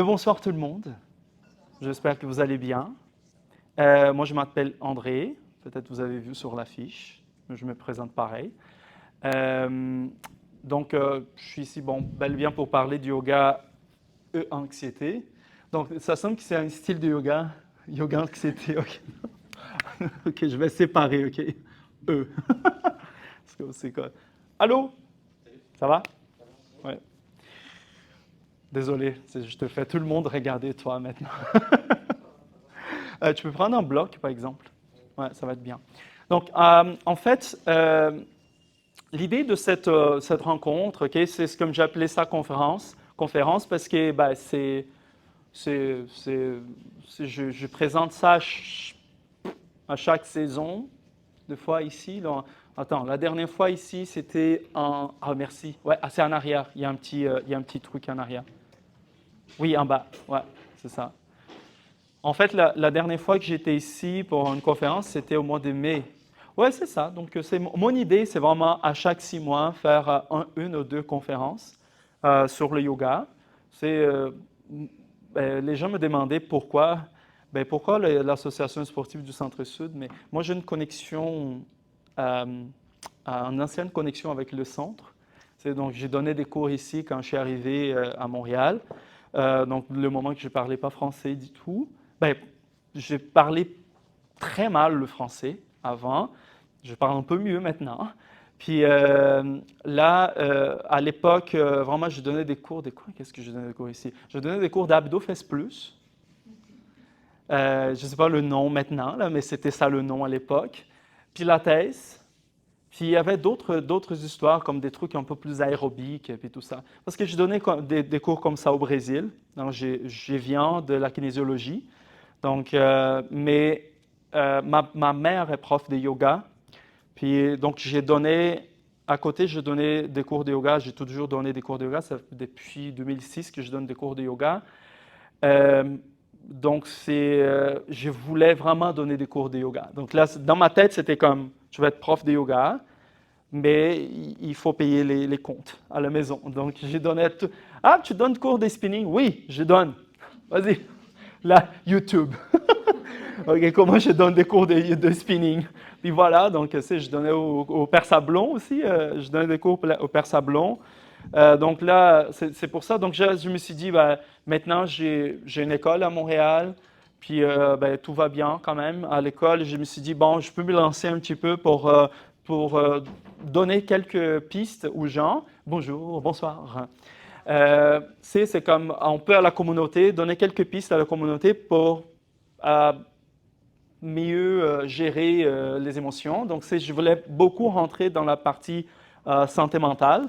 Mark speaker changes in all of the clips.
Speaker 1: Bonsoir tout le monde, j'espère que vous allez bien. Moi je m'appelle André, peut-être vous avez vu sur l'affiche, je me présente pareil. Euh, je suis ici bel et bien pour parler du yoga E-anxiété. Donc ça semble que c'est un style de yoga, yoga anxiété, ok. Ok, je vais séparer, ok. E. Parce que c'est quoi? Allô? Ça va? Ouais. Désolé, je te fais tout le monde regarder toi maintenant. Tu peux prendre un bloc, par exemple. Ouais, ça va être bien. Donc, en fait, l'idée de cette rencontre, ok, c'est comme j'ai appelé ça conférence parce que je présente ça à chaque saison, deux fois ici. Là. Attends, la dernière fois ici, c'était en... Ah, merci. Ouais, c'est en arrière. Il y a un petit truc en arrière. Oui, en bas. Ouais, c'est ça. En fait, la dernière fois que j'étais ici pour une conférence, c'était au mois de mai. Ouais, c'est ça. Donc, mon idée, c'est vraiment à chaque 6 mois faire une ou deux conférences sur le yoga. C'est, les gens me demandaient pourquoi. Pourquoi l'association sportive du Centre-Sud? Mais moi, j'ai une connexion, euh, une ancienne connexion avec le centre. Donc, j'ai donné des cours ici quand je suis arrivé à Montréal. Donc, le moment que je ne parlais pas français du tout, je parlais très mal le français avant. Je parle un peu mieux maintenant. Puis là, à l'époque, vraiment, je donnais des cours de quoi? Qu'est-ce que je donnais des cours ici? Je donnais des cours d'Abdo Fes Plus. Je ne sais pas le nom maintenant, là, mais c'était ça le nom à l'époque. Pilates. Puis il y avait d'autres histoires, comme des trucs un peu plus aérobiques, et puis tout ça. Parce que je donnais des cours comme ça au Brésil. Donc, je viens de la kinésiologie. Donc, ma mère est prof de yoga. Puis, donc, à côté, je donnais des cours de yoga. J'ai toujours donné des cours de yoga. Ça fait depuis 2006 que je donne des cours de yoga. Euh, je voulais vraiment donner des cours de yoga. Donc là, dans ma tête, c'était comme, je vais être prof de yoga, mais il faut payer les comptes à la maison. Donc, j'ai donné tout. Ah, tu donnes cours de spinning? Oui, je donne. Vas-y. Là, YouTube. OK, comment je donne des cours de spinning? Puis voilà, donc je donnais au Père Sablon aussi, je donnais des cours au Père Sablon. Donc là, c'est pour ça. Donc je me suis dit, maintenant j'ai une école à Montréal, puis tout va bien quand même à l'école. Je me suis dit, bon, je peux me lancer un petit peu pour donner quelques pistes aux gens. Bonjour, bonsoir. C'est comme on peut à la communauté, donner quelques pistes à la communauté pour mieux gérer les émotions. Donc, je voulais beaucoup rentrer dans la partie santé mentale.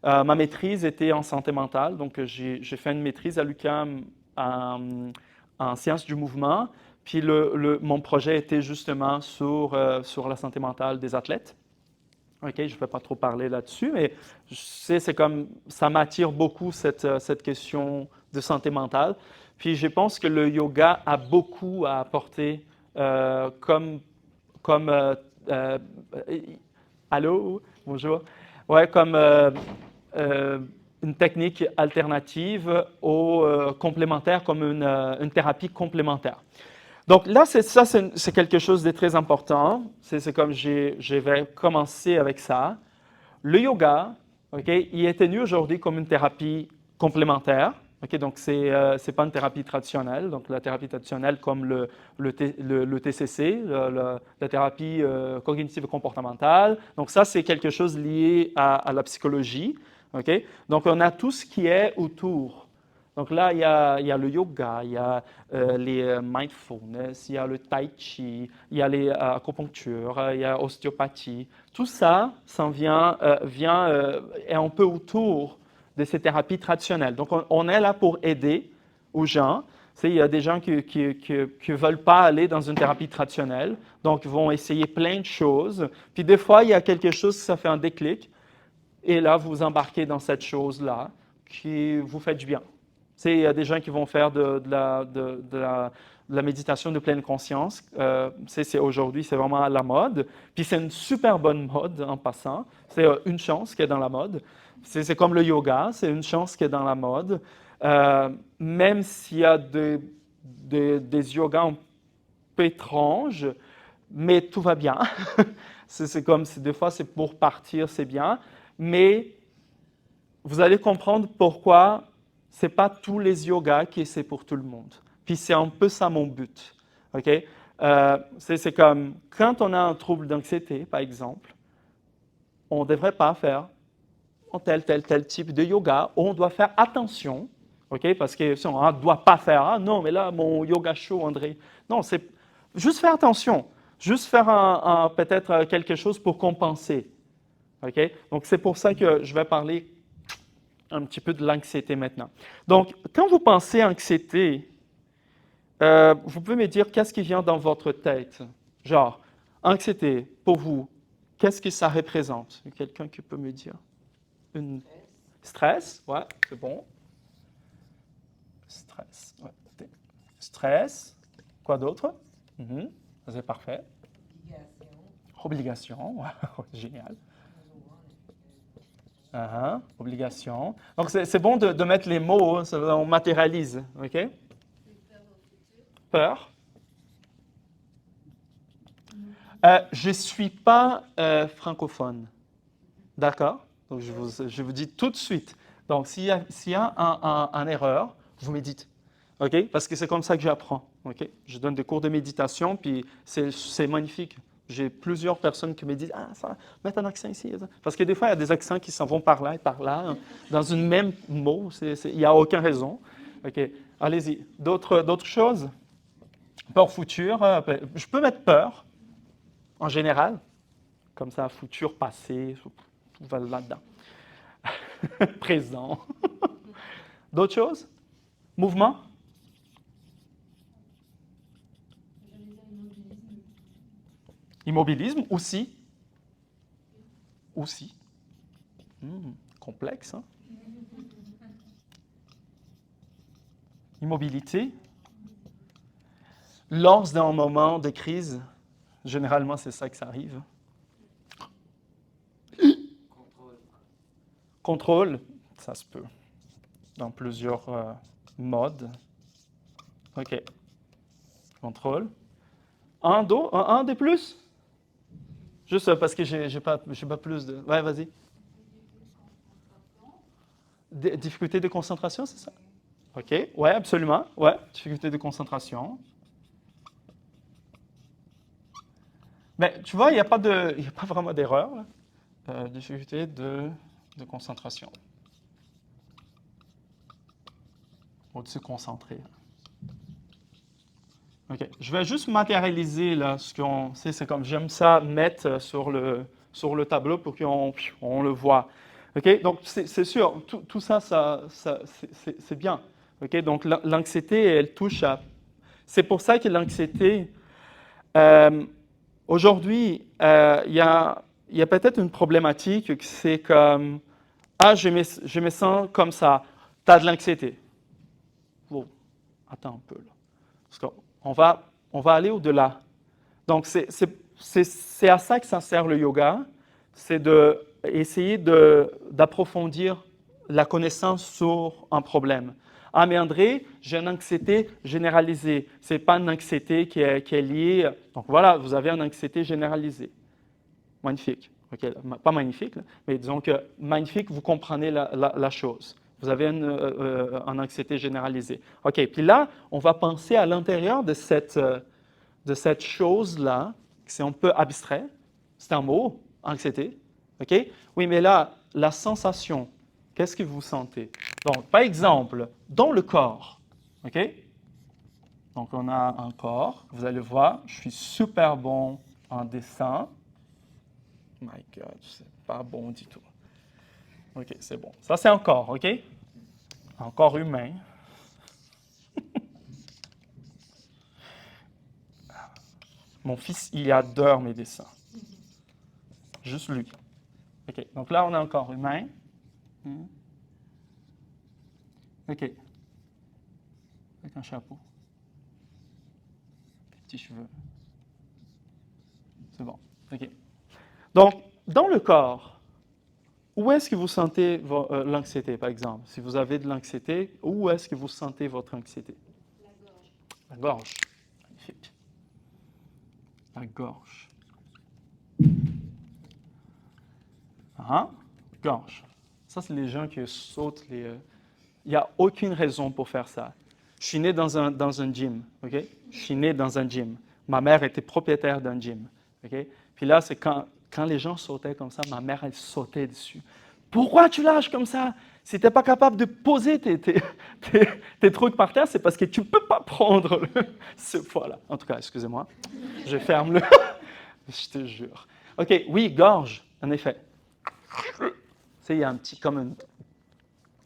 Speaker 1: Ma maîtrise était en santé mentale, donc j'ai fait une maîtrise à l'UQAM en sciences du mouvement. Puis mon projet était justement sur la santé mentale des athlètes. OK, je ne vais pas trop parler là-dessus, mais c'est comme ça m'attire beaucoup cette question de santé mentale. Puis je pense que le yoga a beaucoup à apporter comme euh, allô, bonjour, ouais, comme une technique alternative au complémentaire, comme une thérapie complémentaire. Donc là, c'est quelque chose de très important. C'est comme je vais commencer avec ça. Le yoga, ok, il est tenu aujourd'hui comme une thérapie complémentaire. Ok, donc c'est pas une thérapie traditionnelle. Donc la thérapie traditionnelle comme le TCC, la thérapie cognitive comportementale. Donc ça, c'est quelque chose lié à la psychologie. Ok, donc on a tout ce qui est autour. Donc là, il y a le yoga, il y a les mindfulness, il y a le tai chi, il y a les acupunctures, il y a l'ostéopathie. Tout ça, est un peu autour de ces thérapies traditionnelles. Donc, on est là pour aider aux gens. Il y a des gens qui ne veulent pas aller dans une thérapie traditionnelle, donc ils vont essayer plein de choses. Puis des fois, il y a quelque chose, ça fait un déclic, et là, vous embarquez dans cette chose-là qui vous fait du bien. Il y a des gens qui vont faire de la méditation de pleine conscience. Aujourd'hui, c'est vraiment à la mode. Puis c'est une super bonne mode en passant. C'est une chance qui est dans la mode. C'est comme le yoga, c'est une chance qui est dans la mode. même s'il y a des yogas un peu étranges, mais tout va bien. C'est comme si des fois c'est pour partir, c'est bien, mais vous allez comprendre pourquoi c'est pas tous les yogas qui c'est pour tout le monde. Puis c'est un peu ça mon but. Ok? C'est comme quand on a un trouble d'anxiété, par exemple, on ne devrait pas faire tel type de yoga, on doit faire attention, ok? Parce que si on ne doit pas faire, ah non, mais là, mon yoga chaud, André. Non, c'est juste faire attention, juste faire peut-être quelque chose pour compenser, ok? Donc, c'est pour ça que je vais parler un petit peu de l'anxiété maintenant. Donc, quand vous pensez anxiété, vous pouvez me dire qu'est-ce qui vient dans votre tête? Genre, anxiété, pour vous, qu'est-ce que ça représente? Quelqu'un qui peut me dire? Une... Stress, ouais, c'est bon. Stress, ouais. Stress, quoi d'autre? C'est parfait. Obligation, ouais, génial. Obligation. Donc, c'est bon de mettre les mots, on matérialise, OK? Peur. Je ne suis pas francophone, d'accord? Donc, je vous dis tout de suite. Donc, s'il y a un erreur, vous me dites, OK? Parce que c'est comme ça que j'apprends, OK? Je donne des cours de méditation, puis c'est magnifique. J'ai plusieurs personnes qui me disent, ah, ça, mettre un accent ici. Parce que des fois, il y a des accents qui s'en vont par là et par là, hein, dans une même mot. Il n'y a aucune raison. OK? Allez-y. D'autres choses? Peur future. Je peux mettre peur, en général. Comme ça, futur, passé, tout va là-dedans. Présent. D'autres choses? Mouvement? Immobilisme aussi. Aussi. Complexe, hein? Immobilité. Lors d'un moment de crise, généralement, c'est ça que ça arrive. Contrôle, ça se peut. Dans plusieurs modes. OK. Contrôle. Un de plus? Juste parce que j'ai pas plus de... Ouais, vas-y. Difficulté de concentration, c'est ça? OK. Ouais, absolument. Ouais, difficulté de concentration. Mais tu vois, il n'y a pas vraiment d'erreur. Difficulté de concentration. Ou de se concentrer. OK. Je vais juste matérialiser là, ce qu'on sait. C'est comme j'aime ça mettre sur le tableau pour qu'on le voit. OK. Donc, c'est sûr, tout ça, c'est bien. OK. Donc, l'anxiété, elle touche à. C'est pour ça que l'anxiété, euh, aujourd'hui, il y a peut-être une problématique, c'est comme, ah, je me sens comme ça. Tu as de l'anxiété. Bon, attends un peu là. Parce qu'on va aller au-delà. Donc, c'est à ça que ça sert le yoga, c'est d'essayer d'approfondir la connaissance sur un problème. Ah, mais André, j'ai une anxiété généralisée. Ce n'est pas une anxiété qui est liée. Donc voilà, vous avez une anxiété généralisée. Magnifique. Okay. Pas magnifique, mais disons que magnifique, vous comprenez la chose. Vous avez une anxiété généralisée. OK, puis là, on va penser à l'intérieur de cette chose-là, c'est un peu abstrait. C'est un mot, anxiété. OK? Oui, mais là, la sensation, qu'est-ce que vous sentez? Donc, par exemple, dans le corps. OK? Donc, on a un corps. Vous allez voir, je suis super bon en dessin. My God, c'est pas bon du tout. OK, c'est bon. Ça, c'est un corps, OK? Un corps humain. Mon fils, il adore mes dessins. Juste lui. OK, donc là, on a un corps humain. OK. Avec un chapeau. Des petits cheveux. C'est bon. OK. Donc, dans le corps, où est-ce que vous sentez l'anxiété, par exemple? Si vous avez de l'anxiété, où est-ce que vous sentez votre anxiété? La gorge. Magnifique. La gorge. Ah, gorge. Ça, c'est les gens qui sautent les... Il n'y a aucune raison pour faire ça. Je suis né dans un gym, OK? Je suis né dans un gym. Ma mère était propriétaire d'un gym, OK? Puis là, c'est quand les gens sautaient comme ça, ma mère, elle sautait dessus. Pourquoi tu lâches comme ça? Si tu n'es pas capable de poser tes trucs par terre, c'est parce que tu ne peux pas prendre ce poids-là. En tout cas, excusez-moi, je ferme le... Je te jure. OK, oui, gorge, en effet. Tu sais, il y a un petit, comme une...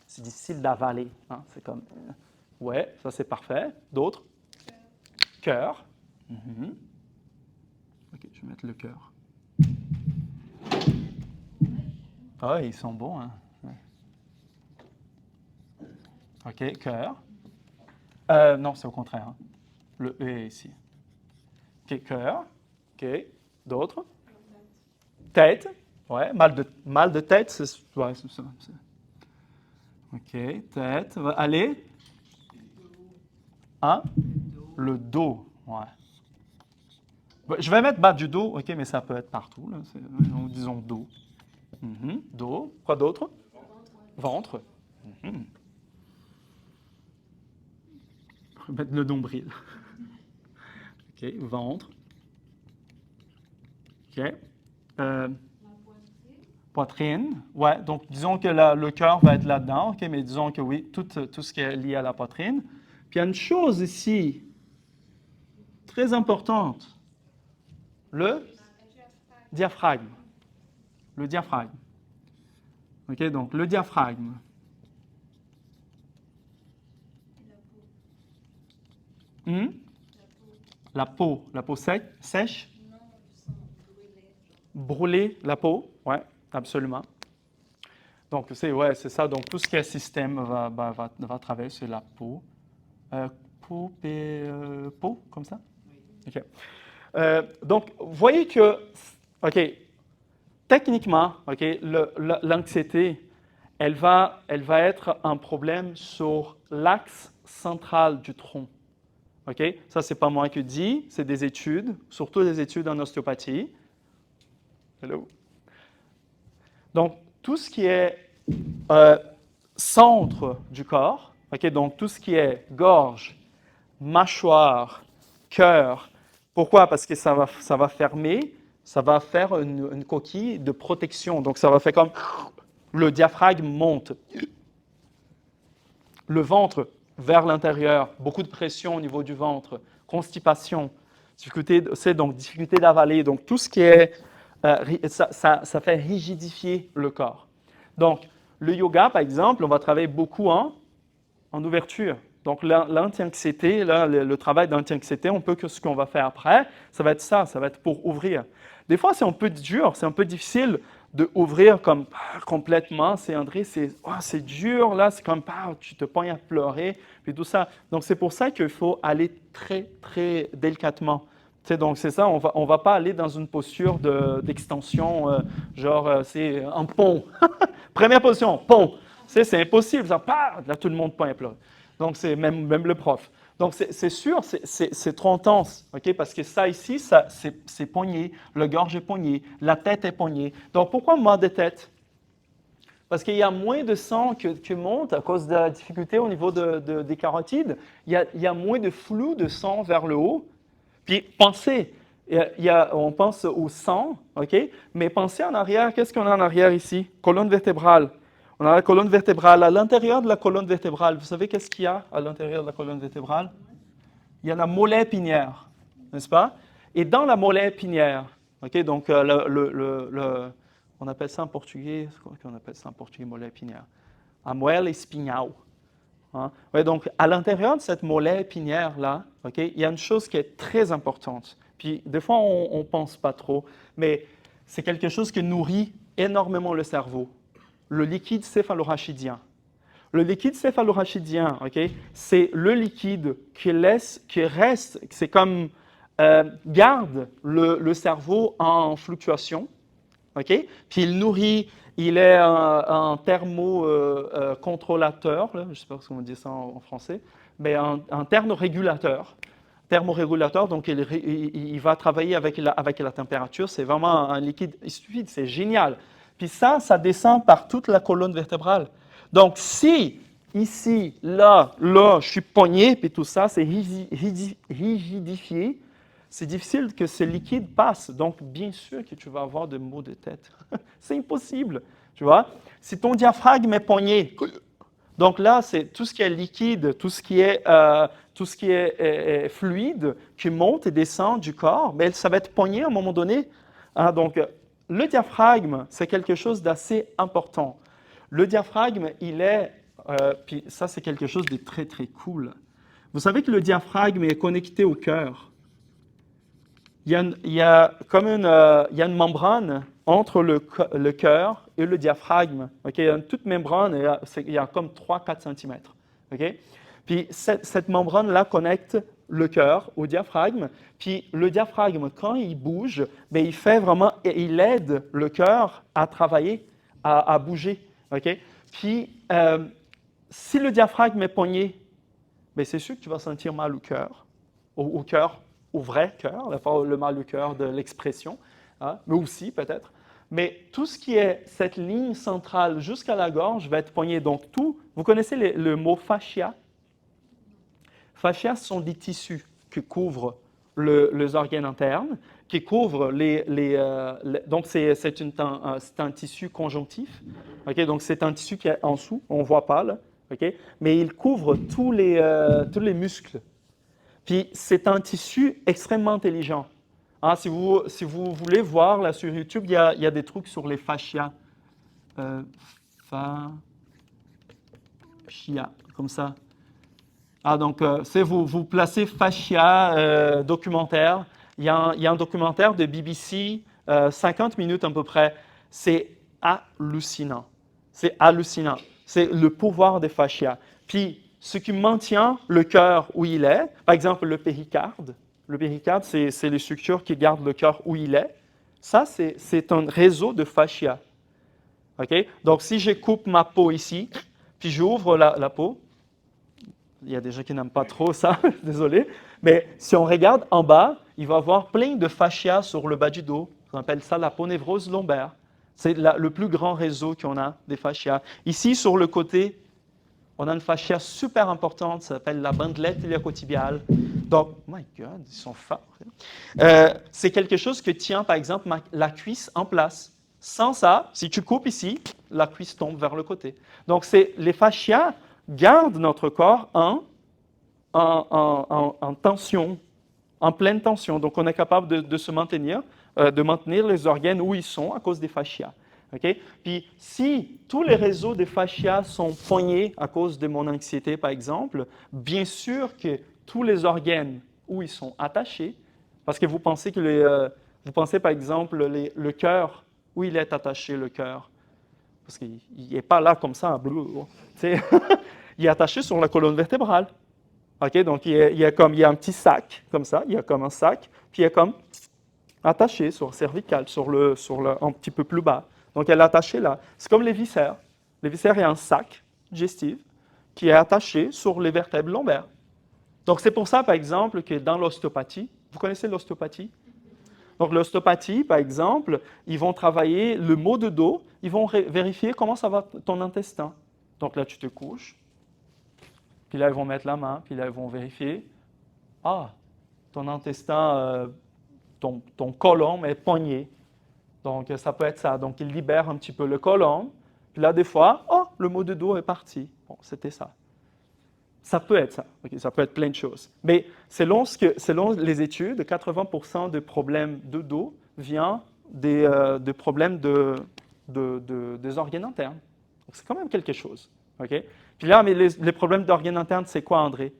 Speaker 1: C'est difficile d'avaler. Hein? C'est comme... Ouais, ça c'est parfait. D'autres? Cœur. Mhm. OK, je vais mettre le cœur. Ah, ils sont bons, hein? Ouais. OK, cœur. Non, c'est au contraire. Hein. Le E est ici. OK, cœur. OK, d'autres? Tête. Ouais, mal de tête, c'est ouais, ça. OK, tête. Allez. Hein? Le dos. Ouais. Je vais mettre bas du dos, OK, mais ça peut être partout. Là. Disons dos. Dos. Quoi d'autre? Ventre. Je vais mettre le nombril. OK, ventre. OK. Poitrine. Ouais, donc disons que le cœur va être là-dedans, OK, mais disons que oui, tout ce qui est lié à la poitrine. Puis il y a une chose ici, très importante. Le diaphragme. Le diaphragme. OK, donc le diaphragme. La peau sèche. Brûler la peau, ouais, absolument. Donc, c'est ça. Donc, tout ce qui est système va traverser la peau. Peau, comme ça? OK. Donc, vous voyez que, OK, techniquement, OK, l'anxiété, elle va être un problème sur l'axe central du tronc. OK? Ça, c'est pas moi qui dis, c'est des études, surtout des études en ostéopathie. Hello. Donc, tout ce qui est centre du corps, okay, donc tout ce qui est gorge, mâchoire, cœur. Pourquoi? Parce que ça va fermer, ça va faire une coquille de protection. Donc, ça va faire comme le diaphragme monte. Le ventre vers l'intérieur, beaucoup de pression au niveau du ventre, constipation, difficulté d'avaler. Donc, tout ce qui est ça fait rigidifier le corps. Donc, le yoga, par exemple, on va travailler beaucoup en ouverture. Donc, l'anti-anxiété, le travail d'anti-anxiété, ce qu'on va faire après, ça va être ça va être pour ouvrir. Des fois, c'est un peu dur, c'est un peu difficile d'ouvrir comme complètement. C'est André, c'est dur, là, c'est comme tu te pognes à pleurer, puis tout ça. Donc, c'est pour ça qu'il faut aller très, très délicatement. Donc, c'est ça, on va pas aller dans une posture d'extension, c'est un pont. Première position, pont. C'est impossible, ça part, là, tout le monde pogne à pleurer. Donc, c'est même le prof. Donc, c'est sûr, c'est trop intense, OK? Parce que ça ici, c'est poigné, le gorge est poigné, la tête est poignée. Donc, pourquoi mal de tête? Parce qu'il y a moins de sang qui monte à cause de la difficulté au niveau des carotides. Il y a moins de flux de sang vers le haut. Puis pensez, on pense au sang, OK? Mais pensez en arrière, qu'est-ce qu'on a en arrière ici? Colonne vertébrale. On a la colonne vertébrale. À l'intérieur de la colonne vertébrale, vous savez qu'est-ce qu'il y a à l'intérieur de la colonne vertébrale? Il y a la moelle épinière, n'est-ce pas? Et dans la moelle épinière, OK? Donc on appelle ça en portugais, comment on appelle ça en portugais, moelle épinière? A moelle espinhal. Hein? Ouais, donc, à l'intérieur de cette moelle épinière-là, okay, il y a une chose qui est très importante. Puis, des fois, on ne pense pas trop, mais c'est quelque chose qui nourrit énormément le cerveau. Le liquide céphalorachidien. Le liquide céphalorachidien, okay, c'est le liquide qui reste, c'est comme garde le cerveau en fluctuation. OK? Puis il est un thermocontrôlateur, je ne sais pas comment on dit ça en français, mais un thermorégulateur. Thermorégulateur, donc il va travailler avec la température. C'est vraiment un liquide fluide, c'est génial. Puis ça descend par toute la colonne vertébrale. Donc si ici, là, je suis pogné, puis tout ça, c'est rigidifié, c'est difficile que ce liquide passe. Donc, bien sûr que tu vas avoir des maux de tête. C'est impossible, tu vois. Si ton diaphragme est pogné, donc là, c'est tout ce qui est liquide, tout ce qui est fluide qui monte et descend du corps, mais ça va être pogné à un moment donné. Hein, donc, le diaphragme, c'est quelque chose d'assez important. Le diaphragme, puis ça, c'est quelque chose de très, très cool. Vous savez que le diaphragme est connecté au cœur. Il y a une membrane entre le cœur et le diaphragme. Okay? Il y a une toute membrane, il y a comme 3-4 cm. Okay? Puis cette membrane-là connecte le cœur au diaphragme. Puis le diaphragme, quand il bouge, bien, il aide le cœur à travailler, à bouger. Okay? Puis si le diaphragme est pogné, bien, c'est sûr que tu vas sentir mal au cœur, au vrai cœur, pas le mal au cœur de l'expression, hein, mais aussi peut-être. Mais tout ce qui est cette ligne centrale jusqu'à la gorge va être pogné. Donc vous connaissez le mot fascia? Fascia, ce sont des tissus qui couvrent les organes internes, qui couvrent donc c'est un tissu conjonctif. Okay? Donc c'est un tissu qui est en dessous, on ne voit pas là, okay? Mais il couvre tous les muscles. Puis c'est un tissu extrêmement intelligent. Hein, si vous voulez voir là sur YouTube, il y a des trucs sur les fascias. Fascia, comme ça. Ah, donc, vous placez fascia documentaire. Il y a un documentaire de BBC, 50 minutes à peu près. C'est hallucinant. C'est hallucinant. C'est le pouvoir des fascias. Puis, ce qui maintient le cœur où il est, par exemple le péricarde. Le péricarde, c'est les structures qui gardent le cœur où il est. Ça, c'est un réseau de fascias. Okay? Donc, si je coupe ma peau ici, puis j'ouvre la peau, il y a des gens qui n'aiment pas trop ça, désolé, mais si on regarde en bas, il va y avoir plein de fascias sur le bas du dos. On appelle ça la ponévrose lombaire. C'est le plus grand réseau qu'on a des fascias. Ici, sur le côté, on a une fascia super importante, ça s'appelle la bandelette iliocotibiale. Donc, my God, ils sont forts. C'est quelque chose qui tient, par exemple, la cuisse en place. Sans ça, si tu coupes ici, la cuisse tombe vers le côté. Donc, les fascias gardent notre corps en tension, en pleine tension. Donc, on est capable de se maintenir, de maintenir les organes où ils sont à cause des fascias. Okay? Puis, si tous les réseaux des fascias sont poignés à cause de mon anxiété, par exemple, bien sûr que tous les organes où ils sont attachés, parce que vous pensez par exemple, le cœur, où il est attaché, le cœur, parce qu'il n'est pas là comme ça, il est attaché sur la colonne vertébrale. Okay? Donc, il y a un petit sac, comme ça, il y a comme un sac, puis il est comme attaché sur le cervical, un petit peu plus bas. Donc, elle est attachée là. C'est comme les viscères. Les viscères, il y a un sac digestif qui est attaché sur les vertèbres lombaires. Donc, c'est pour ça, par exemple, que dans l'ostéopathie, vous connaissez l'ostéopathie? Donc, l'ostéopathie, par exemple, ils vont travailler le maux de dos, ils vont vérifier comment ça va ton intestin. Donc là, tu te couches, puis là, ils vont mettre la main, puis là, ils vont vérifier. Ah, ton intestin, ton côlon est pogné. Donc, ça peut être ça. Donc, il libère un petit peu le côlon. Puis là, des fois, le maux de dos est parti. Bon, c'était ça. Ça peut être ça. Okay, ça peut être plein de choses. Mais selon les études, 80% des problèmes de dos viennent des problèmes des organes internes. Donc, c'est quand même quelque chose. Okay? Puis là, mais les problèmes d'organes internes, c'est quoi, André?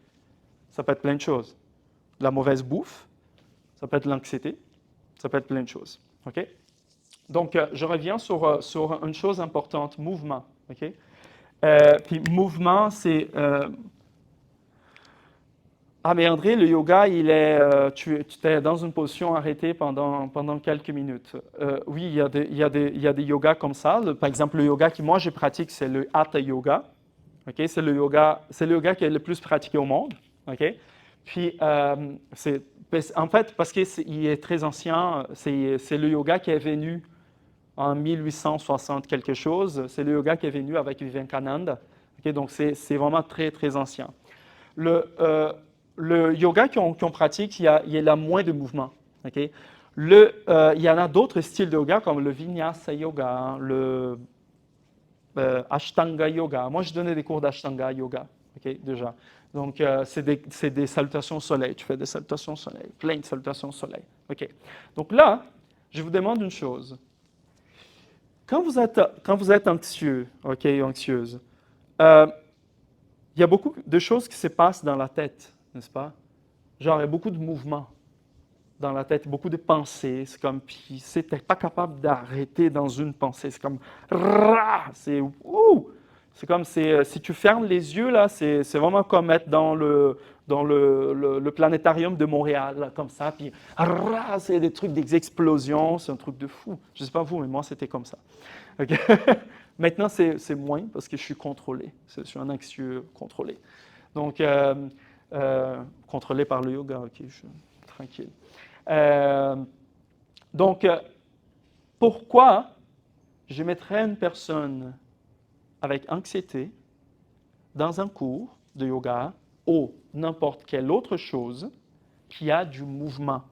Speaker 1: Ça peut être plein de choses. La mauvaise bouffe, ça peut être l'anxiété, ça peut être plein de choses. Okay? Donc, je reviens sur une chose importante, mouvement. Okay? Puis, mouvement, c'est... Ah, mais André, le yoga, tu es dans une position arrêtée pendant quelques minutes. Oui, il y a des yogas comme ça. Par exemple, le yoga que moi je pratique, c'est le Hatha Yoga. Ok, c'est le yoga qui est le plus pratiqué au monde. Ok, puis en fait parce qu'il est très ancien. C'est le yoga qui est venu en 1860 quelque chose. C'est le yoga qui est venu avec Vivekananda. Ok, donc c'est vraiment très très ancien. Le, euh, le yoga qu'on pratique, il y a moins de mouvements. Okay? Il y en a d'autres styles de yoga comme le Vinyasa Yoga, hein, le Ashtanga Yoga. Moi, je donnais des cours d'Ashtanga Yoga, okay, déjà. Donc, c'est des salutations au soleil. Tu fais des salutations au soleil, plein de salutations au soleil. Okay. Donc là, je vous demande une chose. Quand vous êtes anxieux, okay, anxieuse, euh, il y a beaucoup de choses qui se passent dans la tête, n'est-ce pas? Genre, il y a beaucoup de mouvements dans la tête, beaucoup de pensées. C'est comme, puis tu n'es pas capable d'arrêter dans une pensée. C'est comme, c'est ouh! C'est comme, si tu fermes les yeux, là, c'est vraiment comme être dans le planétarium de Montréal, là, comme ça. Puis, c'est des trucs, des explosions, c'est un truc de fou. Je ne sais pas vous, mais moi, c'était comme ça. Okay? Maintenant, c'est moins parce que je suis contrôlé. Je suis un anxieux contrôlé. Donc, contrôlé par le yoga, ok, je suis tranquille. Euh, donc, pourquoi je mettrais une personne avec anxiété dans un cours de yoga ou n'importe quelle autre chose qui a du mouvement?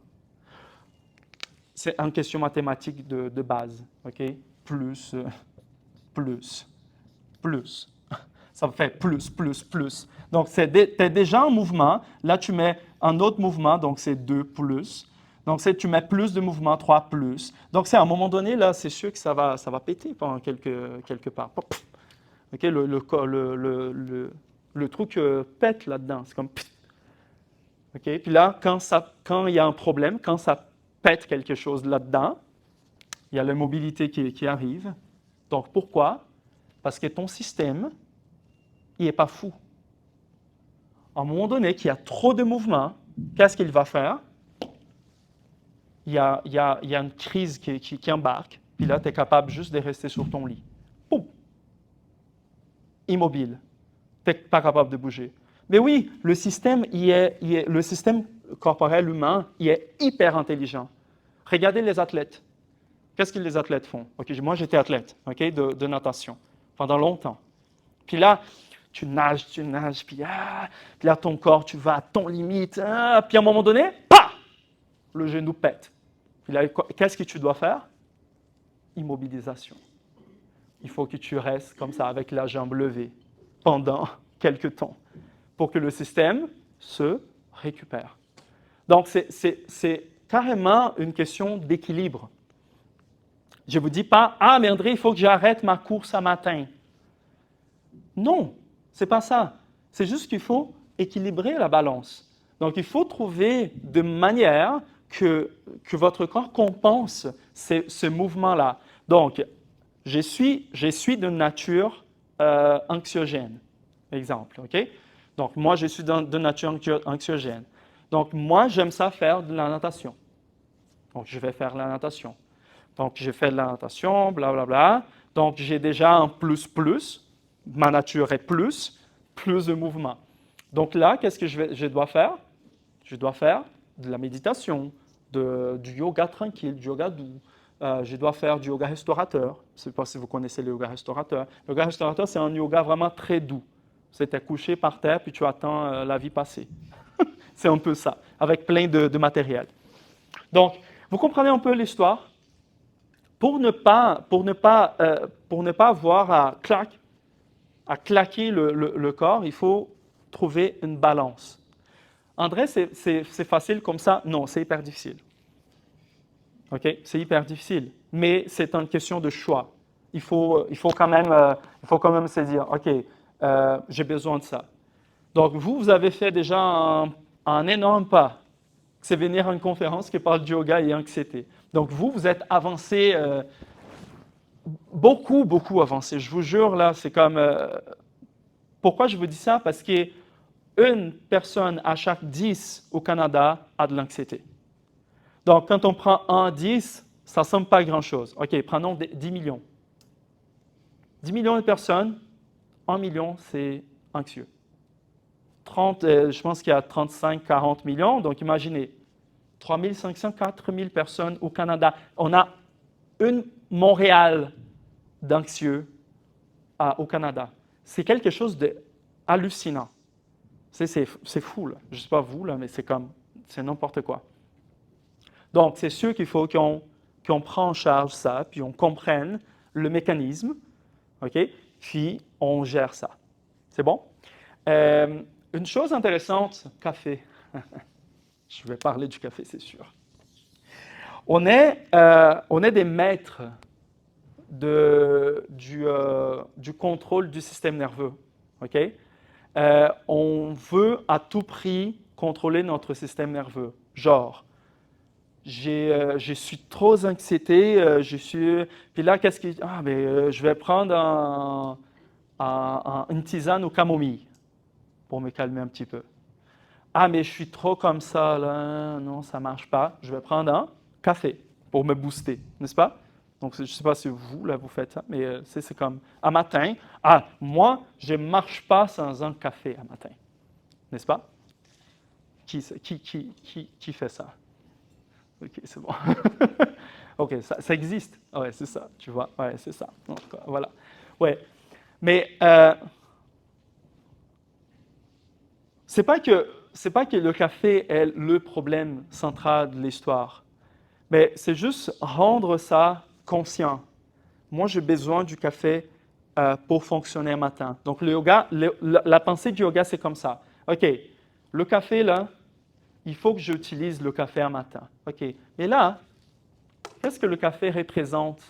Speaker 1: C'est une question mathématique de base, ok? Plus, plus. Ça fait plus, plus, plus. Donc, tu es déjà en mouvement. Là, tu mets un autre mouvement, donc c'est 2 plus. Donc, tu mets plus de mouvement, 3 plus. Donc, c'est à un moment donné, là, c'est sûr que ça va péter pendant quelque part. OK, le truc pète là-dedans. C'est comme... OK, puis là, quand il y a un problème, quand ça pète quelque chose là-dedans, il y a la mobilité qui arrive. Donc, pourquoi? Parce que ton système, il n'est pas fou. À un moment donné, qu'il y a trop de mouvements, qu'est-ce qu'il va faire? Il y a une crise qui embarque, puis là, tu es capable juste de rester sur ton lit. Poum! Immobile. Tu n'es pas capable de bouger. Mais oui, le système corporel humain, il est hyper intelligent. Regardez les athlètes. Qu'est-ce que les athlètes font? Okay, moi, j'étais athlète de natation pendant longtemps. Puis là, tu nages, puis là, ton corps, tu vas à ton limite. Puis à un moment donné, le genou pète. Puis là, qu'est-ce que tu dois faire? Immobilisation. Il faut que tu restes comme ça, avec la jambe levée, pendant quelques temps, pour que le système se récupère. Donc, c'est carrément une question d'équilibre. Je ne vous dis pas, ah, mais André, il faut que j'arrête ma course à matin. Non, c'est pas ça. C'est juste qu'il faut équilibrer la balance. Donc, il faut trouver de manière que votre corps compense ce mouvement-là. Donc, je suis de nature anxiogène, exemple, OK? Donc, moi, je suis de nature anxiogène. Donc, moi, j'aime ça faire de la natation. Donc, je vais faire la natation. Donc, j'ai fait de la natation, blablabla. Donc, j'ai déjà un plus. Ma nature est plus de mouvement. Donc là, qu'est-ce que je dois faire? Je dois faire de la méditation, du yoga tranquille, du yoga doux. Je dois faire du yoga restaurateur. Je ne sais pas si vous connaissez le yoga restaurateur. Le yoga restaurateur, c'est un yoga vraiment très doux. C'est couché par terre, puis tu attends la vie passer. C'est un peu ça, avec plein de matériel. Donc, vous comprenez un peu l'histoire? Pour ne pas avoir à claquer le corps, il faut trouver une balance. André, c'est facile comme ça? Non, c'est hyper difficile. OK? C'est hyper difficile. Mais c'est une question de choix. Il faut quand même se dire, OK, j'ai besoin de ça. Donc, vous avez fait déjà un énorme pas. C'est venir à une conférence qui parle de yoga et anxiété. Donc, vous êtes avancé, beaucoup avancé. Je vous jure, là, c'est comme... pourquoi je vous dis ça? Parce que une personne à chaque 10 au Canada a de l'anxiété. Donc, quand on prend 1, 10, ça ne semble pas grand-chose. OK, prenons 10 millions. 10 millions de personnes, 1 million, c'est anxieux. 30, je pense qu'il y a 35, 40 millions, donc imaginez, 3 500, 4 000 personnes au Canada. On a une Montréal d'anxieux au Canada. C'est quelque chose d'hallucinant. C'est fou, là. Je ne sais pas vous, là, mais c'est n'importe quoi. Donc, c'est sûr qu'il faut qu'on prenne en charge ça, puis on comprenne le mécanisme, OK? Puis on gère ça. C'est bon? Une chose intéressante, café. Je vais parler du café, c'est sûr. On est des maîtres du contrôle du système nerveux. OK? On veut à tout prix contrôler notre système nerveux. Genre, je suis trop anxiété, puis là, qu'est-ce qui... Ah, mais je vais prendre une tisane au camomille pour me calmer un petit peu. Ah, mais je suis trop comme ça, là, non, ça ne marche pas. Je vais prendre un café pour me booster, n'est-ce pas? Donc, je ne sais pas si vous, là, vous faites ça, mais c'est comme à matin. Ah, moi, je ne marche pas sans un café à matin, n'est-ce pas? Qui fait ça? OK, c'est bon. OK, ça existe. Ouais, c'est ça, tu vois. Ouais, c'est ça. Donc, voilà. Ouais. Mais c'est pas que le café est le problème central de l'histoire, mais c'est juste rendre ça conscient. Moi, j'ai besoin du café pour fonctionner un matin. Donc, le yoga, la pensée du yoga, c'est comme ça. OK, le café, là, il faut que j'utilise le café un matin. OK, mais là, qu'est-ce que le café représente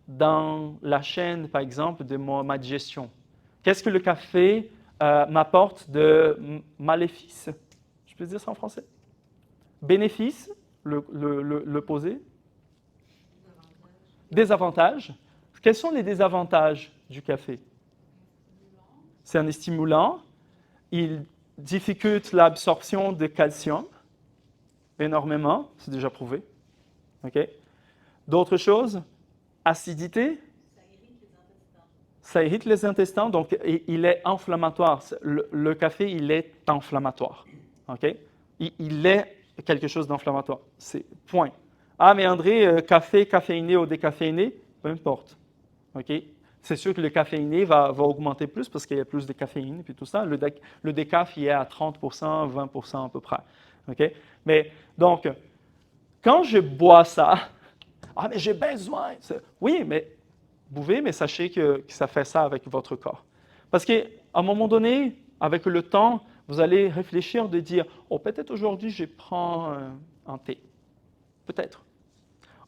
Speaker 1: dans la chaîne, par exemple, de ma digestion? Qu'est-ce que le café m'apporte de maléfice? Je peux dire ça en français? Bénéfice, le poser. Désavantages. Quels sont les désavantages du café? C'est un stimulant. Il difficulte l'absorption de calcium énormément. C'est déjà prouvé. OK? D'autres choses? Acidité. Ça irrite les intestins, donc il est inflammatoire. Le café, il est inflammatoire. OK? Il est quelque chose d'inflammatoire. C'est point. Ah, mais André, café, caféiné ou décaféiné, peu importe. OK? C'est sûr que le caféiné va augmenter plus parce qu'il y a plus de caféine et puis tout ça. Le décaf, il est à 30%, 20% à peu près. OK? Mais donc, quand je bois ça, ah, mais j'ai besoin. Oui, mais buvez, mais sachez que ça fait ça avec votre corps. Parce qu'à un moment donné, avec le temps, vous allez réfléchir de dire, oh, peut-être aujourd'hui, je prends un thé. Peut-être.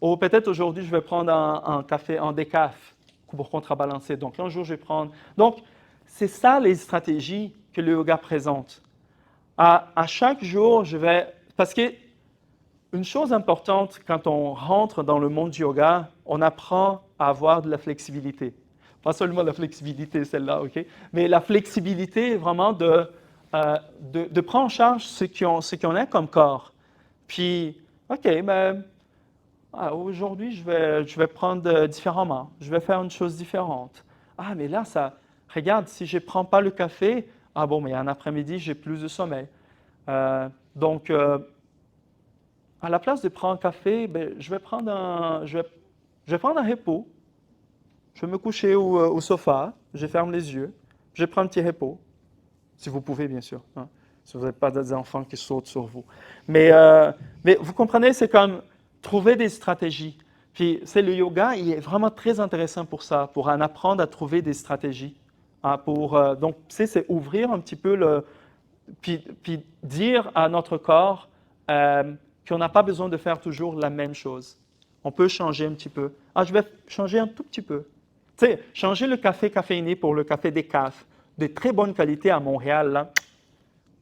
Speaker 1: Ou peut-être aujourd'hui, je vais prendre un café en décaf pour contrebalancer. Donc, un jour, je vais prendre... Donc, c'est ça les stratégies que le yoga présente. À chaque jour, je vais... Parce que une chose importante, quand on rentre dans le monde du yoga, on apprend à avoir de la flexibilité. Pas seulement la flexibilité, celle-là, OK? Mais la flexibilité, vraiment, de prendre en charge ce qu'on a comme corps. Puis, OK, ben, aujourd'hui, je vais prendre différemment. Je vais faire une chose différente. Ah, mais là, regarde, si je ne prends pas le café, ah bon, mais en après-midi, j'ai plus de sommeil. Donc, à la place de prendre un café, ben, je vais prendre un repos. Je vais me coucher au sofa, je ferme les yeux, je prends un petit repos, si vous pouvez, bien sûr, hein, si vous n'avez pas des enfants qui sautent sur vous. Mais vous comprenez, c'est comme trouver des stratégies. Puis, c'est le yoga, il est vraiment très intéressant pour ça, pour en apprendre à trouver des stratégies. Hein, donc, c'est ouvrir un petit peu puis dire à notre corps qu'on n'a pas besoin de faire toujours la même chose. On peut changer un petit peu. Ah, je vais changer un tout petit peu. Tu sais, changer le café caféiné pour le café décaf, de très bonne qualité à Montréal, là,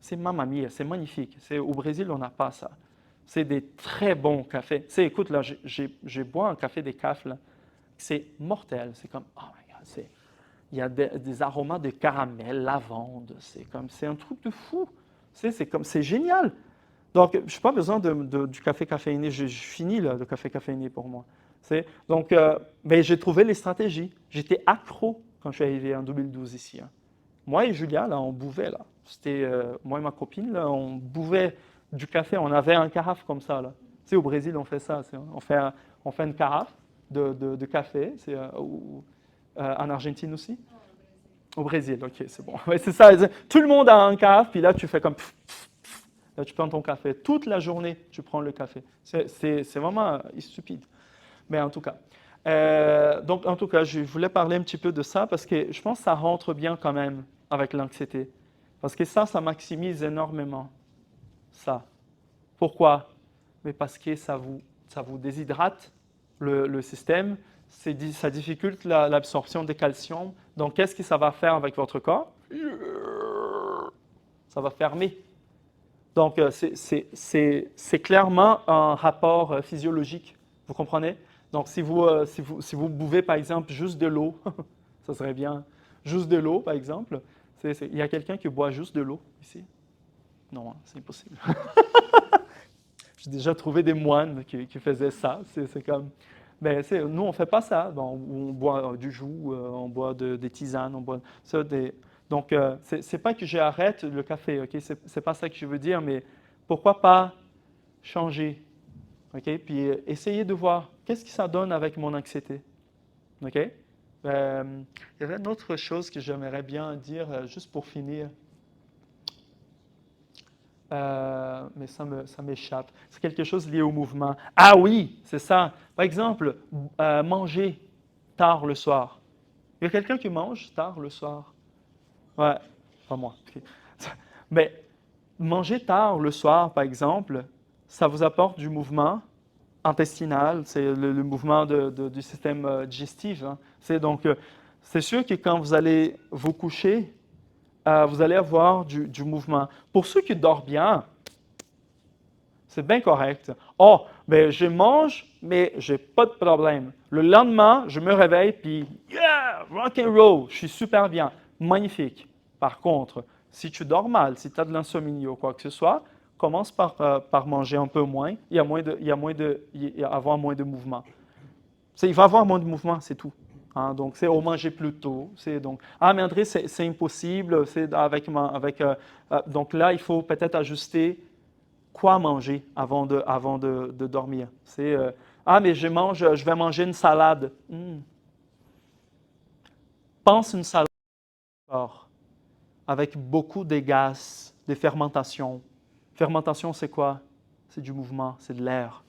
Speaker 1: c'est mamma mia, c'est magnifique. Au Brésil, on n'a pas ça. C'est des très bons cafés. Tu sais, écoute, là, j'ai bois un café décaf, là, c'est mortel. C'est comme, oh my God, Il y a des aromas de caramel, lavande. C'est un truc de fou. C'est génial. Donc, je n'ai pas besoin du café caféiné. Je finis là, le café caféiné pour moi. Donc, mais j'ai trouvé les stratégies. J'étais accro quand je suis arrivé en 2012 ici. Hein. Moi et Julia, là, on buvait. Là. Moi et ma copine, là, on buvait du café. On avait un carafe comme ça. Là. Tu sais, au Brésil, on fait ça. On fait une carafe de café. En Argentine aussi? Au Brésil, ok, c'est bon. Ouais, c'est ça. Tout le monde a un carafe, puis là, tu fais comme... Là, tu prends ton café. Toute la journée, tu prends le café. C'est vraiment stupide. Mais en tout cas. Donc, en tout cas, je voulais parler un petit peu de ça parce que je pense que ça rentre bien quand même avec l'anxiété. Parce que ça maximise énormément. Ça. Pourquoi? Mais parce que ça vous déshydrate le système, ça difficulte l'absorption des calcium. Donc, qu'est-ce que ça va faire avec votre corps? Ça va fermer. Donc, c'est clairement un rapport physiologique. Vous comprenez? Donc, si vous buvez, par exemple, juste de l'eau, ça serait bien. Juste de l'eau, par exemple. Il y a quelqu'un qui boit juste de l'eau ici? Non, hein, c'est impossible. J'ai déjà trouvé des moines qui faisaient ça. C'est comme... Mais nous, on ne fait pas ça. Bon, on boit du jus, on boit des tisanes, on boit ça. Donc, c'est pas que j'arrête le café, ok? C'est pas ça que je veux dire, mais pourquoi pas changer, ok? Puis essayer de voir qu'est-ce que ça donne avec mon anxiété, ok? Il y avait une autre chose que j'aimerais bien dire, juste pour finir. Mais ça m'échappe. C'est quelque chose lié au mouvement. Ah oui, c'est ça. Par exemple, manger tard le soir. Il y a quelqu'un qui mange tard le soir? Ouais, pas moi. Okay. Mais manger tard le soir, par exemple, ça vous apporte du mouvement intestinal, c'est le mouvement du système digestif. Hein. C'est sûr que quand vous allez vous coucher, vous allez avoir du mouvement. Pour ceux qui dorment bien, c'est bien correct. Oh, ben je mange, mais j'ai pas de problème. Le lendemain, je me réveille, puis yeah, rock and roll, je suis super bien. Magnifique. Par contre, si tu dors mal, si tu as de l'insomnie ou quoi que ce soit, commence par manger un peu moins. Il va avoir moins de mouvement. Il va avoir moins de mouvement, c'est tout. Hein, donc, c'est au manger plus tôt. Ah, mais André, c'est impossible. Donc là, il faut peut-être ajuster quoi manger avant de dormir. Ah, mais je vais manger une salade. Pense une salade avec beaucoup de gaz, de fermentation. Fermentation, c'est quoi? C'est du mouvement, c'est de l'air.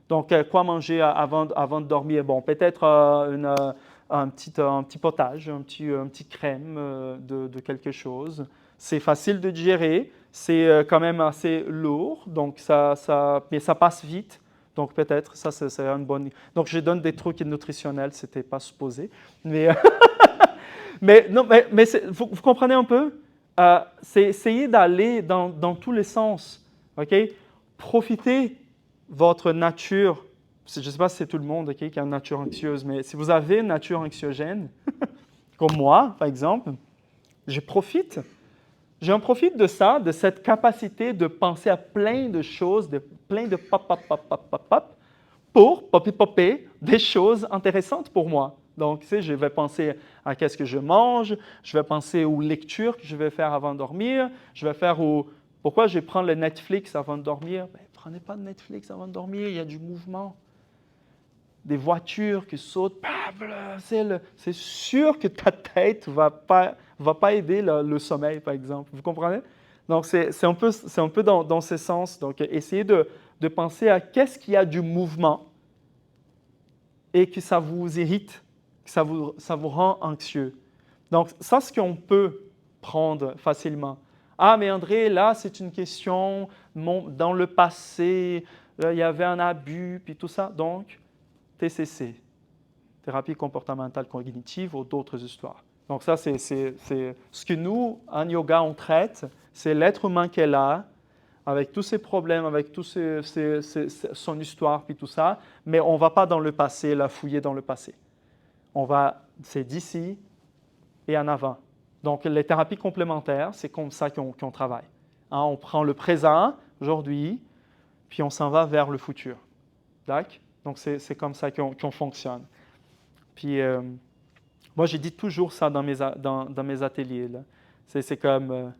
Speaker 1: Donc, quoi manger avant de dormir? Bon, peut-être un petit potage, un petit crème de quelque chose. C'est facile de digérer, c'est quand même assez lourd, donc mais ça passe vite. Donc, peut-être, ça, c'est une bonne... Donc, je donne des trucs nutritionnels, c'était pas supposé. Mais, non, mais vous comprenez un peu? C'est essayer d'aller dans tous les sens, OK? Profitez votre nature, je ne sais pas si c'est tout le monde qui a une nature anxieuse, mais si vous avez une nature anxiogène, comme moi, par exemple, j'en profite de ça, de cette capacité de penser à plein de choses, plein de pop, pour popper des choses intéressantes pour moi. Donc, tu sais, je vais penser à qu'est-ce que je mange, je vais penser aux lectures que je vais faire avant de dormir, je vais faire pourquoi je prends le Netflix avant de dormir? Ben, prenez pas de Netflix avant de dormir, il y a du mouvement. Des voitures qui sautent, c'est sûr que ta tête va pas aider le sommeil, par exemple. Vous comprenez? Donc, c'est un peu dans ce sens. Donc, essayez de penser à qu'est-ce qui a du mouvement et que ça vous irrite, que ça vous rend anxieux. Donc, ça, c'est ce qu'on peut prendre facilement. Ah, mais André, là, c'est une question, dans le passé, il y avait un abus, puis tout ça. Donc, TCC, thérapie comportementale cognitive ou d'autres histoires. Donc, ça, c'est ce que nous, en yoga, on traite, c'est l'être humain qui est là, avec tous ses problèmes, avec toute son histoire, puis tout ça, mais on ne va pas dans le passé, la fouiller dans le passé. On va c'est d'ici et en avant. Donc, les thérapies complémentaires, c'est comme ça qu'on travaille. Hein, on prend le présent, aujourd'hui, puis on s'en va vers le futur. D'accord? Donc, c'est comme ça qu'on fonctionne. Puis, moi, j'ai dit toujours ça dans mes ateliers. Là. C'est comme...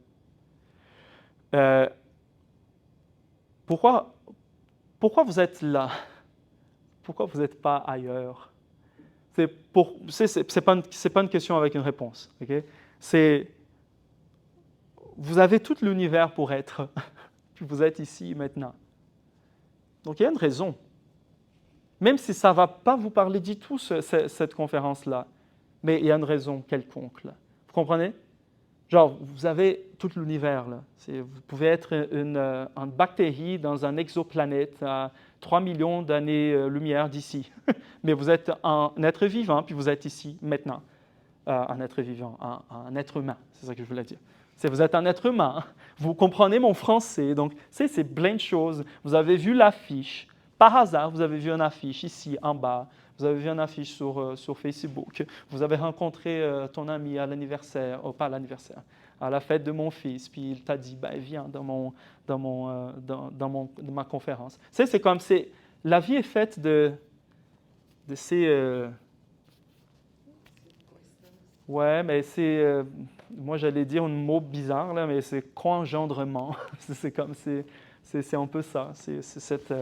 Speaker 1: pourquoi vous êtes là? Pourquoi vous n'êtes pas ailleurs? C'est pas une question avec une réponse. Okay? Vous avez tout l'univers pour être, puis vous êtes ici maintenant. Donc, il y a une raison. Même si ça ne va pas vous parler du tout, cette conférence-là, mais il y a une raison quelconque. Là. Vous comprenez? Genre, vous avez tout l'univers. Là. Vous pouvez être une bactérie dans un exoplanète à 3 millions d'années-lumière d'ici. Mais vous êtes un être vivant, puis vous êtes ici maintenant. Un être vivant, un être humain, c'est ça que je voulais dire. Vous êtes un être humain. Vous comprenez mon français. Donc, c'est plein de choses. Vous avez vu l'affiche. Par hasard, vous avez vu une affiche ici, en bas. Vous avez vu une affiche sur Facebook. Vous avez rencontré ton ami à l'anniversaire, pas à l'anniversaire, à la fête de mon fils. Puis il t'a dit, ben, viens dans ma conférence. C'est comme, la vie est faite de ces... ouais, mais c'est... moi, j'allais dire un mot bizarre, là, mais c'est co-engendrement. c'est un peu ça. C'est cette...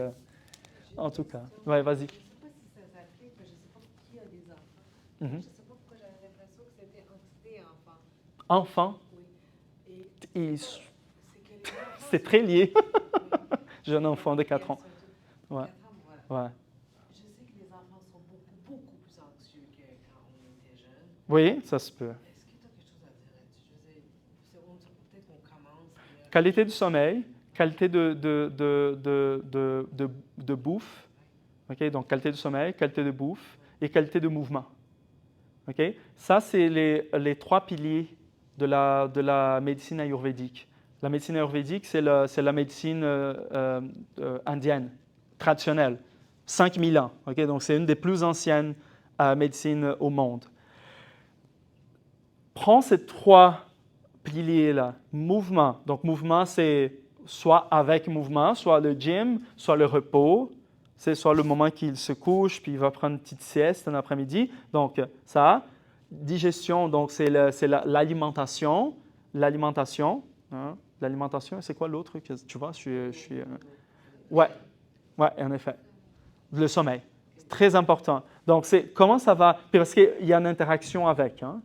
Speaker 1: en tout cas. Ouais, vas-y.
Speaker 2: Je ne sais pas si ça s'applique, mais je ne sais pas qui a des enfants.
Speaker 1: Mm-hmm.
Speaker 2: Je ne sais pas pourquoi j'avais l'impression que c'était entité enfant.
Speaker 1: Enfant?
Speaker 2: Oui. Et
Speaker 1: c'est très lié. J'ai un enfant de 4 ans. Ouais.
Speaker 2: 4 ans, voilà.
Speaker 1: Ouais.
Speaker 2: Je sais que les enfants sont beaucoup plus anxieux que quand on était jeune.
Speaker 1: Oui, ça se peut.
Speaker 2: Est-ce que tu as quelque chose à dire là-dessus? Je veux dire, peut-être qu'on commence.
Speaker 1: Qualité du sommeil, qualité de bouffe. Okay? Donc, qualité du sommeil, qualité de bouffe et qualité de mouvement. Okay? Ça, c'est les 3 piliers de la médecine ayurvédique. La médecine ayurvédique, c'est la médecine indienne, traditionnelle, 5000 ans. Okay? Donc, c'est une des plus anciennes médecines au monde. Prends ces 3 piliers-là. Mouvement. Donc, mouvement, c'est soit avec mouvement, soit le gym, soit le repos. C'est soit le moment qu'il se couche, puis il va prendre une petite sieste un après-midi. Donc, ça. Digestion, donc c'est l'alimentation. L'alimentation. Hein? L'alimentation, c'est quoi l'autre? Tu vois, je suis ouais, en effet. Le sommeil. C'est très important. Donc, comment ça va? Parce qu'il y a une interaction avec. Hein?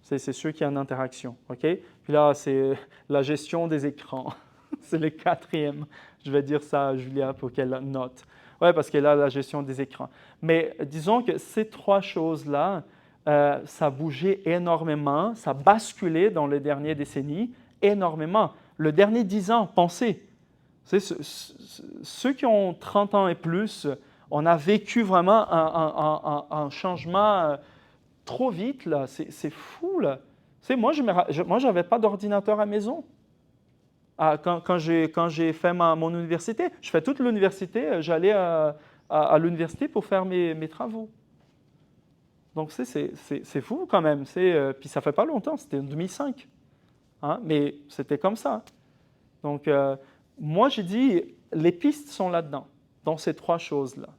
Speaker 1: C'est sûr qu'il y a une interaction. OK? Puis là, c'est la gestion des écrans. C'est le 4e. Je vais dire ça à Julia pour qu'elle note. Oui, parce qu'elle a la gestion des écrans. Mais disons que ces 3 choses-là, ça a bougé énormément, ça a basculé dans les dernières décennies énormément. Le dernier 10 ans, pensez. Ceux qui ont 30 ans et plus, on a vécu vraiment un changement trop vite, là. C'est fou, là. Moi, je n'avais pas d'ordinateur à la maison. Quand j'ai fait mon université, je fais toute l'université, j'allais à l'université pour faire mes travaux. Donc, c'est fou quand même. Puis ça ne fait pas longtemps, c'était en 2005. Hein? Mais c'était comme ça. Donc, moi, j'ai dit, les pistes sont là-dedans, dans ces 3 choses-là.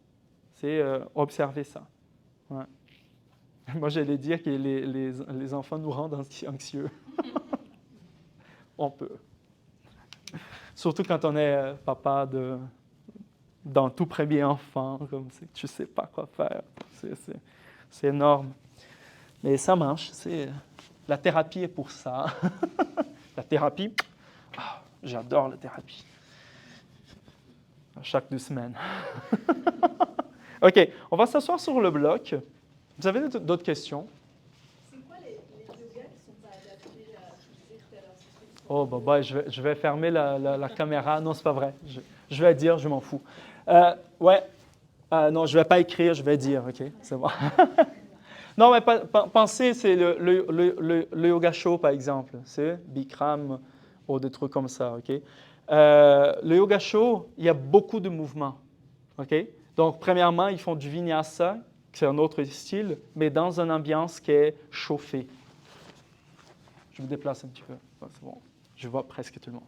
Speaker 1: C'est observer ça. Ouais. Moi, j'allais dire que les enfants nous rendent anxieux. On peut. Surtout quand on est papa d'un tout premier enfant, comme tu ne sais pas quoi faire. C'est énorme. Mais ça marche. La thérapie est pour ça. La thérapie, j'adore la thérapie. Chaque 2 semaines. OK, on va s'asseoir sur le bloc. Vous avez d'autres questions?
Speaker 3: C'est quoi les yogas qui sont pas adaptés à ce que tu disais tout à l'heure?
Speaker 1: Oh, bah, je vais fermer la caméra. Non, c'est pas vrai. Je vais dire, je m'en fous. Ouais. Non, je ne vais pas écrire, je vais dire. OK, c'est bon. Non, mais pensez, c'est le yoga show, par exemple. C'est Bikram ou des trucs comme ça. OK? Le yoga show, il y a beaucoup de mouvements. OK? Donc, premièrement, ils font du vinyasa, c'est un autre style, mais dans une ambiance qui est chauffée. Je me déplace un petit peu. C'est bon, je vois presque tout le monde.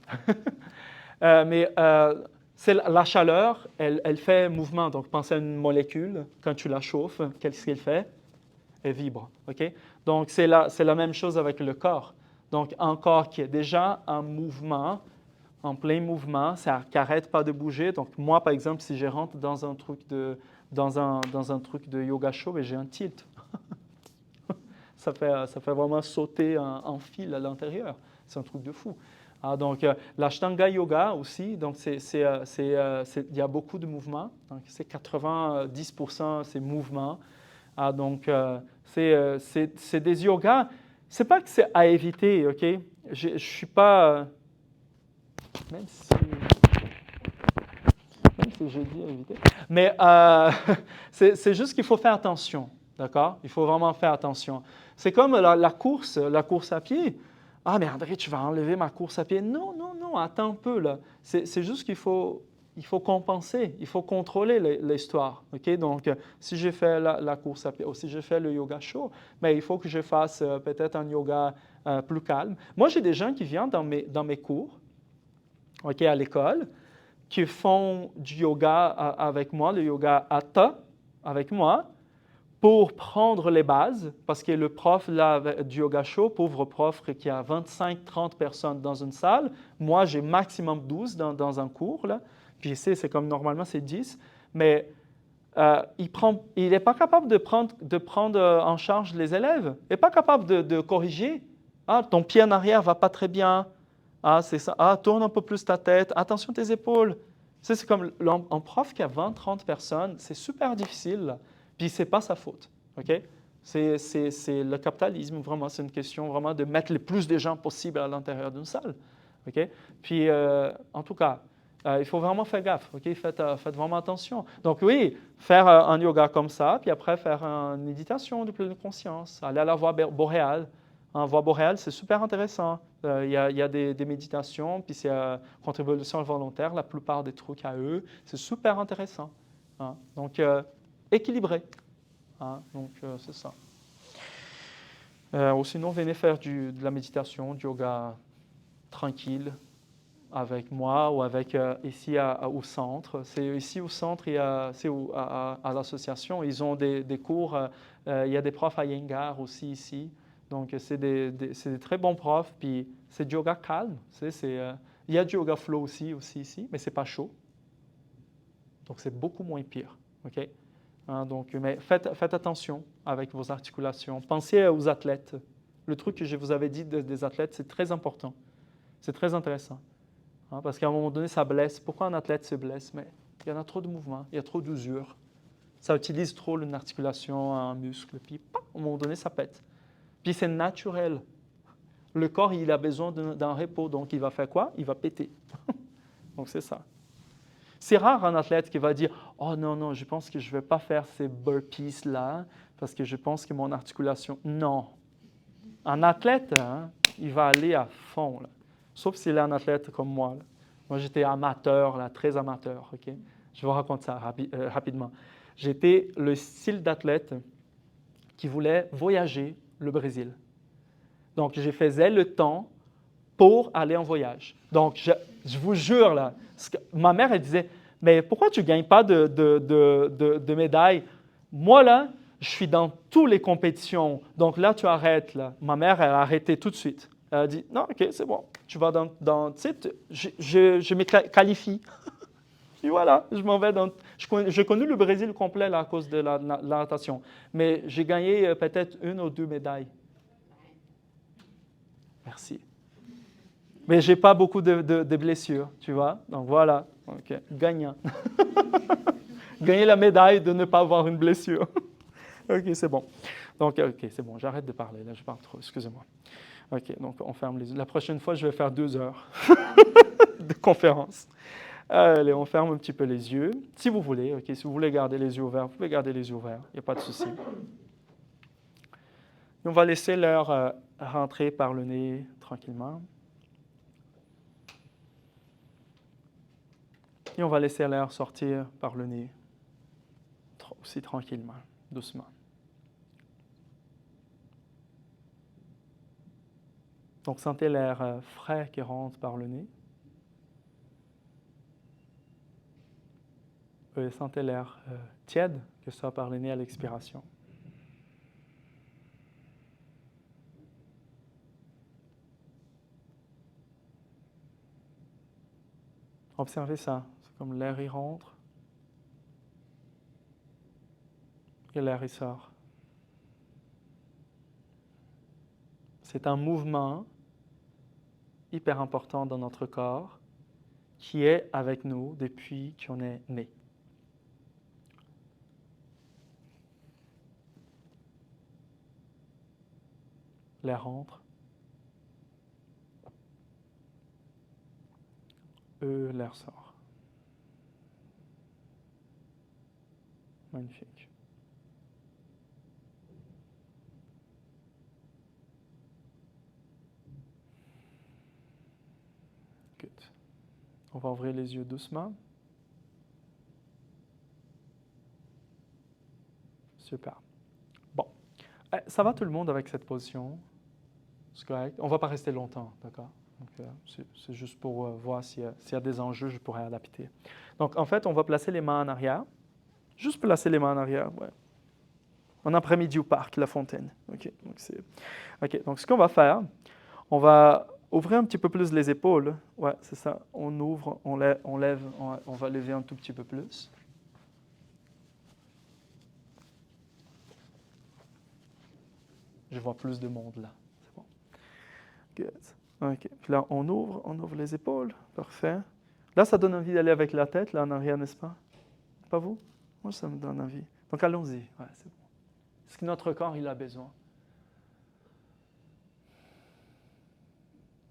Speaker 1: C'est la chaleur, elle fait mouvement. Donc, pensez à une molécule. Quand tu la chauffes, qu'est-ce qu'elle fait? Elle vibre. OK? Donc, c'est la même chose avec le corps. Donc, un corps qui est déjà en mouvement, en plein mouvement, qui n'arrête pas de bouger. Donc, moi, par exemple, si je rentre dans un truc de yoga chaud, ben, j'ai un tilt. Ça fait vraiment sauter en fil à l'intérieur. C'est un truc de fou. Donc, l'Ashtanga Yoga aussi, donc il y a beaucoup de mouvements. Donc, c'est 90% c'est mouvement. Donc, c'est des yogas. C'est pas que c'est à éviter, OK? Je ne suis pas... même si j'ai dit à éviter. Mais c'est juste qu'il faut faire attention, d'accord? Il faut vraiment faire attention. C'est comme la course à pied. Ah, mais André, tu vas enlever ma course à pied. Non, non, non, attends un peu, là. C'est juste qu'il faut compenser, il faut contrôler l'histoire, OK? Donc, si j'ai fait la course à pied ou si j'ai fait le yoga chaud, mais il faut que je fasse peut-être un yoga plus calme. Moi, j'ai des gens qui viennent dans mes cours, OK, à l'école, qui font du yoga avec moi, le yoga hatha avec moi, pour prendre les bases, parce que le prof là, du yoga chaud, pauvre prof qui a 25-30 personnes dans une salle, moi j'ai maximum 12 dans un cours, là. Puis je sais, c'est comme normalement c'est 10, mais il n'est pas capable de prendre en charge les élèves, il n'est pas capable de corriger. Ah, ton pied en arrière ne va pas très bien. Ah, c'est ça. Ah, tourne un peu plus ta tête. Attention tes épaules. C'est comme un prof qui a 20-30 personnes, c'est super difficile, là. Puis ce n'est pas sa faute, OK? C'est le capitalisme, vraiment. C'est une question vraiment de mettre le plus de gens possible à l'intérieur d'une salle, OK? Puis, en tout cas, il faut vraiment faire gaffe, OK? Faites vraiment attention. Donc oui, faire un yoga comme ça, puis après faire une méditation de pleine conscience, aller à la voie boréale. La voie boréale, c'est super intéressant. Il y a des méditations, puis c'est contribution volontaire, la plupart des trucs à eux. C'est super intéressant. Hein? Donc, équilibré. Hein? Donc, c'est ça. Ou sinon, venez faire de la méditation, du yoga tranquille avec moi ou avec ici au centre. C'est ici au centre, c'est à l'association. Ils ont des cours. Il y a des profs à Yengar aussi ici. Donc, c'est des très bons profs. Puis, c'est du yoga calme. Il y a du yoga flow aussi ici, mais ce n'est pas chaud. Donc, c'est beaucoup moins pire. OK? Hein, donc, mais faites attention avec vos articulations. Pensez aux athlètes. Le truc que je vous avais dit des athlètes, c'est très important. C'est très intéressant. Hein, parce qu'à un moment donné, ça blesse. Pourquoi un athlète se blesse? Mais il y en a trop de mouvements, il y a trop d'usure. Ça utilise trop une articulation, un muscle, puis à un moment donné, ça pète. Puis c'est naturel. Le corps, il a besoin d'un repos, donc il va faire quoi? Il va péter. Donc c'est ça. C'est rare un athlète qui va dire « Oh non, non, je pense que je ne vais pas faire ces burpees-là parce que je pense que mon articulation… » Non. Un athlète, hein, il va aller à fond, là. Sauf s'il est un athlète comme moi. Là. Moi, j'étais amateur, là, très amateur. Okay? Je vous raconte ça rapidement. J'étais le style d'athlète qui voulait voyager le Brésil. Donc, je faisais le temps pour aller en voyage. Donc, je vous jure, là, ma mère, elle disait, mais pourquoi tu ne gagnes pas de médailles? Moi, là, je suis dans toutes les compétitions. Donc là, tu arrêtes. Là. Ma mère, elle a arrêté tout de suite. Elle a dit, non, OK, c'est bon. Tu vas tu sais, je me qualifie. Et voilà, je m'en vais dans… J'ai connu le Brésil complet là, à cause de la natation. Mais j'ai gagné peut-être 1 ou 2 médailles. Merci. Mais je n'ai pas beaucoup de blessures, tu vois. Donc voilà, okay. Gagnant. Gagner la médaille de ne pas avoir une blessure. OK, c'est bon. Donc, OK, c'est bon, j'arrête de parler. Là, je parle trop, excusez-moi. OK, donc on ferme les yeux. La prochaine fois, je vais faire 2 heures de conférence. Allez, on ferme un petit peu les yeux. Si vous voulez, OK, si vous voulez garder les yeux ouverts, vous pouvez garder les yeux ouverts. Il n'y a pas de souci. Et on va laisser l'air rentrer par le nez tranquillement. Et on va laisser l'air sortir par le nez aussi tranquillement. doucement. Donc, sentez l'air frais qui rentre par le nez. Et sentez l'air tiède qui sort par le nez à l'expiration. Observez ça. C'est comme l'air y rentre et l'air y sort. C'est un mouvement hyper important dans notre corps qui est avec nous depuis qu'on est né. L'air rentre. L'air sort. Magnifique. Good. On va ouvrir les yeux doucement. Super. Bon. Ça va tout le monde avec cette position? C'est correct. On ne va pas rester longtemps, d'accord? Donc, c'est juste pour voir s'il y a des enjeux, je pourrais adapter. Donc, en fait, on va placer les mains en arrière. Juste placer les mains en arrière, ouais. En après-midi au parc, La Fontaine. OK. Donc, ce qu'on va faire, on va ouvrir un petit peu plus les épaules. Ouais, c'est ça. On ouvre, on lève, on va lever un tout petit peu plus. Je vois plus de monde là. C'est bon. Good. OK. Puis là, on ouvre les épaules. Parfait. Là, ça donne envie d'aller avec la tête, là, en arrière, n'est-ce pas? Pas vous? Moi, ça me donne envie. Donc, allons-y. Ouais, c'est bon. Ce que notre corps, il a besoin.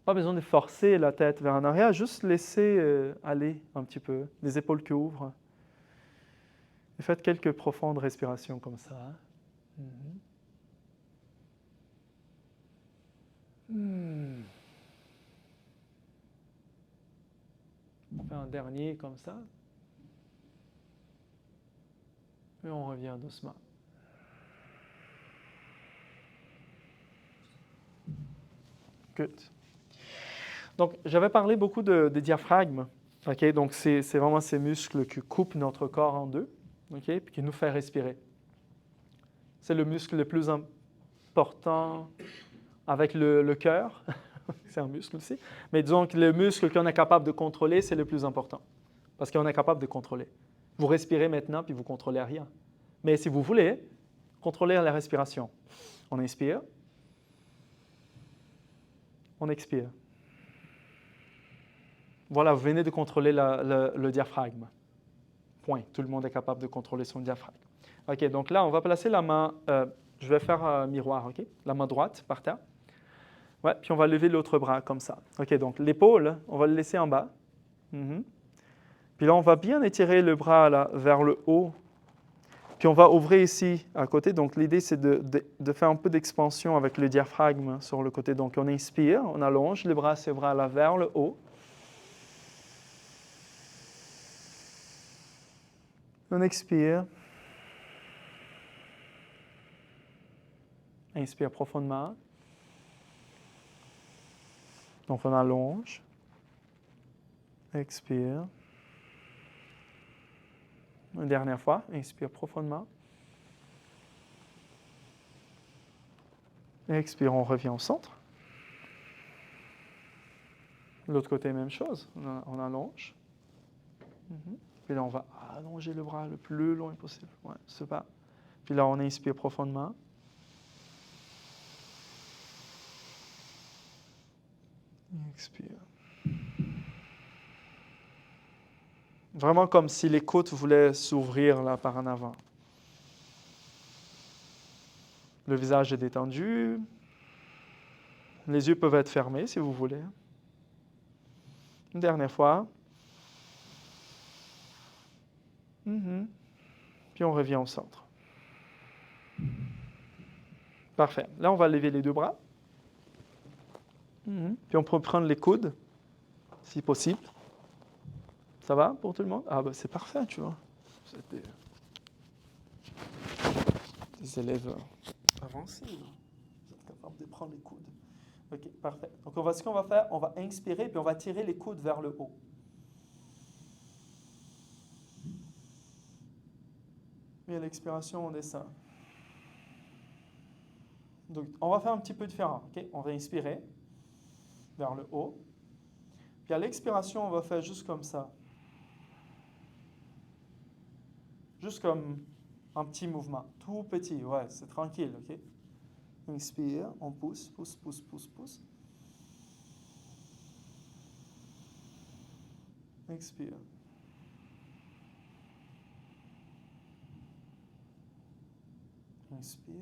Speaker 1: Pas besoin de forcer la tête vers en arrière, juste laisser aller un petit peu, les épaules qui ouvrent. Et faites quelques profondes respirations comme ça. On fait un dernier comme ça. Et on revient doucement. Good. Donc, j'avais parlé beaucoup de diaphragme. Okay? Donc, c'est vraiment ces muscles qui coupent notre corps en deux, okay? Puis qui nous fait respirer. C'est le muscle le plus important avec le cœur. C'est un muscle aussi. Mais disons que le muscle qu'on est capable de contrôler, c'est le plus important. Parce qu'on est capable de contrôler. Vous respirez maintenant, puis vous ne contrôlez rien. Mais si vous voulez, contrôler la respiration. On inspire. On expire. Voilà, vous venez de contrôler le diaphragme. Point. Tout le monde est capable de contrôler son diaphragme. OK, donc là, on va placer la main, je vais faire un miroir, OK? La main droite par terre. Ouais, puis on va lever l'autre bras comme ça. OK, donc l'épaule, on va le laisser en bas. Puis là, on va bien étirer le bras là, vers le haut. Puis on va ouvrir ici à côté. Donc l'idée, c'est de faire un peu d'expansion avec le diaphragme sur le côté. Donc on inspire, on allonge les bras, ces bras là vers le haut. On expire. Inspire profondément. Donc on allonge. Expire. Une dernière fois, inspire profondément. Expire, on revient au centre. L'autre côté, même chose. On allonge. Puis là, on va allonger le bras le plus loin possible. Ouais, c'est pas. Puis là, on inspire profondément. Expire. Vraiment comme si les côtes voulaient s'ouvrir là par en avant. Le visage est détendu. Les yeux peuvent être fermés si vous voulez. Une dernière fois. Puis on revient au centre. Parfait. Là, on va lever les deux bras. Puis on peut prendre les coudes, si possible. Ça va pour tout le monde? Ah, ben c'est parfait, tu vois. les élèves avancés, là. Vous êtes capables de prendre les coudes. OK, parfait. Donc, ce qu'on va faire, on va inspirer, puis on va tirer les coudes vers le haut. Et à l'expiration, on descend. Donc, on va faire un petit peu différent. OK? On va inspirer vers le haut. Puis à l'expiration, on va faire juste comme ça. Juste comme un petit mouvement. Tout petit, ouais, c'est tranquille, OK? Inspire, on pousse, pousse, pousse, pousse, pousse. Expire. Inspire.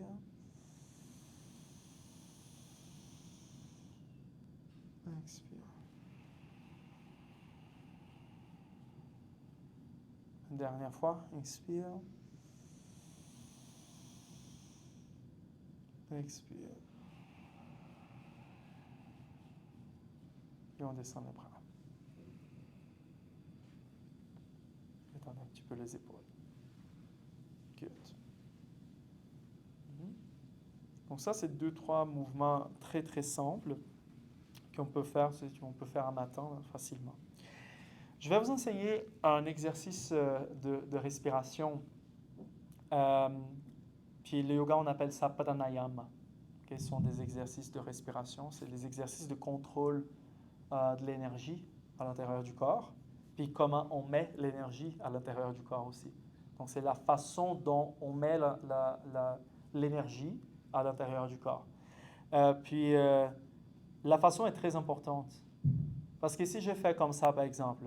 Speaker 1: Expire. Une dernière fois, inspire. Expire. Et on descend les bras. Étendez un petit peu les épaules. Good. Donc ça, c'est 2-3 mouvements très très simples qu'on peut faire un matin là, facilement. Je vais vous enseigner un exercice de respiration. Puis le yoga, on appelle ça pranayama. Okay, ce sont des exercices de respiration. C'est des exercices de contrôle de l'énergie à l'intérieur du corps. Puis comment on met l'énergie à l'intérieur du corps aussi. Donc c'est la façon dont on met l'énergie à l'intérieur du corps. Puis la façon est très importante. Parce que si je fais comme ça, par exemple,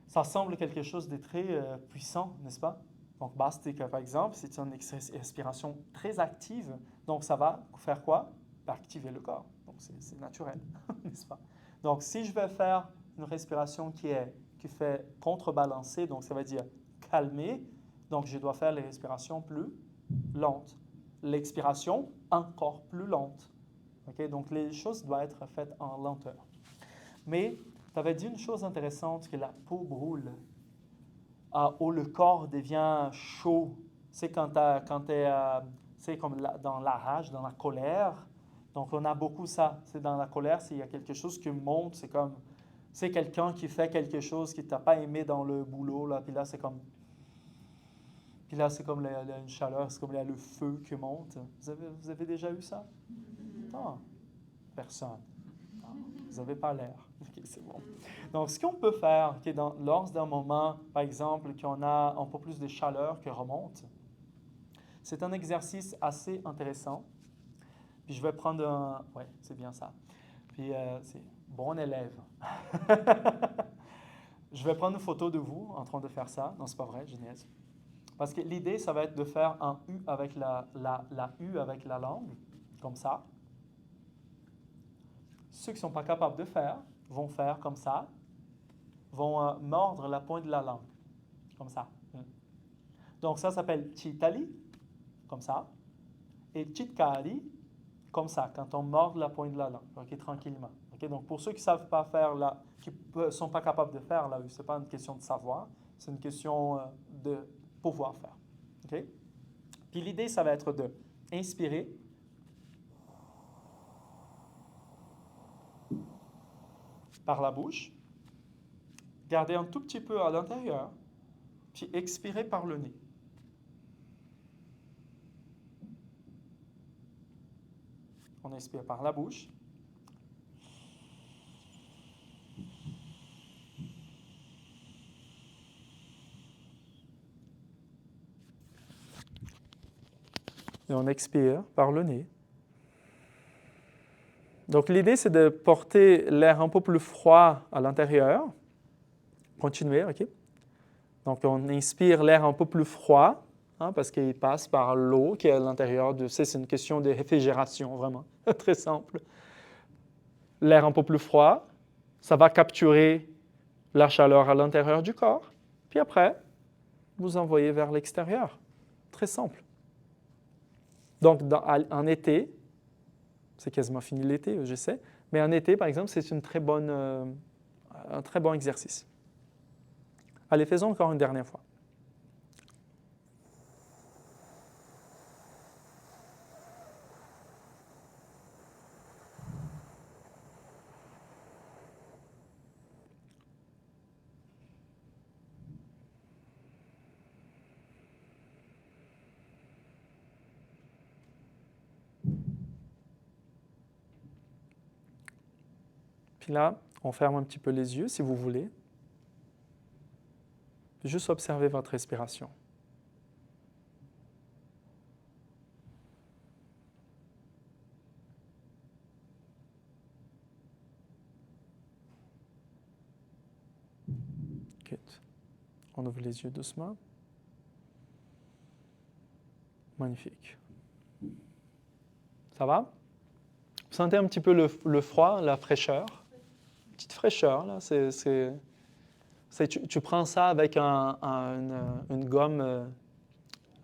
Speaker 1: ça semble quelque chose de très puissant, n'est-ce pas? Donc, bastika, par exemple, c'est une respiration très active. Donc, ça va faire quoi? Activer le corps. Donc, c'est naturel, n'est-ce pas? Donc, si je vais faire une respiration qui fait contrebalancer, donc ça veut dire calmer, donc je dois faire les respirations plus lentes. L'expiration, encore plus lente. Okay? Donc, les choses doivent être faites en lenteur. Mais, tu avais dit une chose intéressante, que la peau brûle, où le corps devient chaud. C'est quand c'est comme dans la rage, dans la colère. Donc, on a beaucoup ça. C'est dans la colère, s'il y a quelque chose qui monte, c'est quelqu'un qui fait quelque chose qui t'a pas aimé dans le boulot, là, puis là, c'est comme une chaleur, c'est comme le feu qui monte. Vous avez déjà eu ça? Non, personne. Non, vous n'avez pas l'air. OK, c'est bon. Donc, ce qu'on peut faire, lors d'un moment, par exemple, qu'on a un peu plus de chaleur qui remonte, c'est un exercice assez intéressant. Puis je vais prendre un... Oui, c'est bien ça. Puis c'est bon élève. Je vais prendre une photo de vous en train de faire ça. Non, c'est pas vrai, je niaise. Parce que l'idée, ça va être de faire un U avec la U avec la langue, comme ça. Ceux qui ne sont pas capables de faire vont faire comme ça, vont mordre la pointe de la langue, comme ça. Donc ça s'appelle chitali, comme ça, et chitkari, comme ça, quand on mord la pointe de la langue, okay, tranquillement. Okay? Donc pour ceux qui ne savent pas faire là, qui ne sont pas capables de faire là, ce n'est pas une question de savoir, c'est une question de pouvoir faire. Okay? Puis l'idée, ça va être de inspirer, par la bouche, garder un tout petit peu à l'intérieur, puis expirer par le nez. On inspire par la bouche. Et on expire par le nez. Donc l'idée, c'est de porter l'air un peu plus froid à l'intérieur. Continuez, OK? Donc on inspire l'air un peu plus froid, parce qu'il passe par l'eau qui est à l'intérieur de... C'est une question de réfrigération, vraiment. Très simple. L'air un peu plus froid, ça va capturer la chaleur à l'intérieur du corps. Puis après, vous envoyez vers l'extérieur. Très simple. Donc en été, c'est quasiment fini l'été, je sais, mais en été, par exemple, c'est un très bon exercice. Allez, faisons encore une dernière fois. Puis là, on ferme un petit peu les yeux si vous voulez. Puis juste observer votre respiration. Good. On ouvre les yeux doucement. Magnifique. Ça va? Vous sentez un petit peu le froid, la fraîcheur? Petite fraîcheur, là. Tu prends ça avec une gomme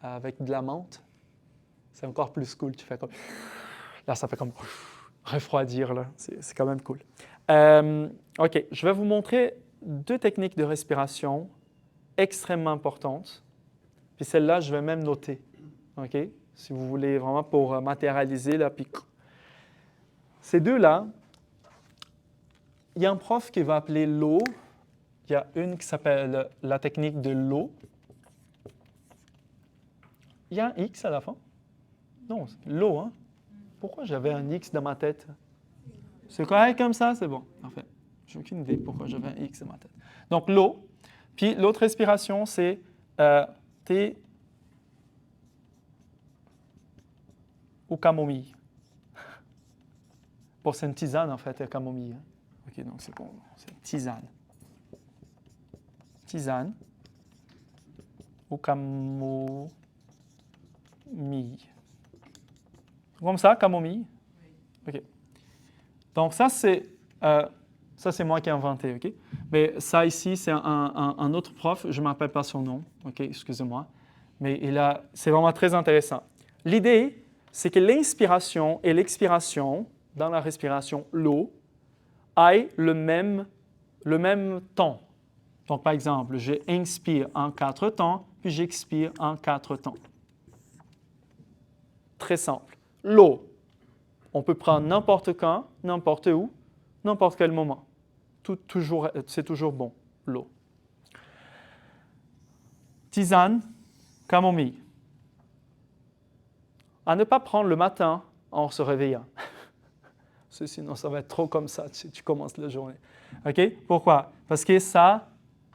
Speaker 1: avec de la menthe. C'est encore plus cool. Tu fais comme... Là, ça fait comme refroidir, là. C'est quand même cool. OK, je vais vous montrer 2 techniques de respiration extrêmement importantes. Puis celle-là, je vais même noter. OK? Si vous voulez vraiment pour matérialiser, là, puis... Ces 2-là, il y a un prof qui va appeler l'eau. Il y a une qui s'appelle la technique de l'eau. Il y a un X à la fin? Non, l'eau, hein? Pourquoi j'avais un X dans ma tête? C'est correct comme ça? C'est bon. Parfait. J'ai aucune idée pourquoi j'avais un X dans ma tête. Donc, l'eau. Puis, l'autre respiration, c'est thé ou camomille. Bon, c'est une tisane, en fait, camomille. Hein? OK, donc c'est bon. C'est une tisane. Tisane ou camomille. Comme ça, camomille? OK. Donc, ça, c'est moi qui ai inventé, OK? Mais ça, ici, c'est un autre prof. Je ne me rappelle pas son nom, OK? Excusez-moi. Mais c'est vraiment très intéressant. L'idée, c'est que l'inspiration et l'expiration, dans la respiration, l'eau, aient le même temps. Donc, par exemple, j'inspire en 4 temps, puis j'expire en 4 temps. Très simple. L'eau, on peut prendre n'importe quand, n'importe où, n'importe quel moment. C'est toujours bon, l'eau. Tisane, camomille. À ne pas prendre le matin en se réveillant. Sinon, ça va être trop comme ça si tu commences la journée. OK? Pourquoi? Parce que ça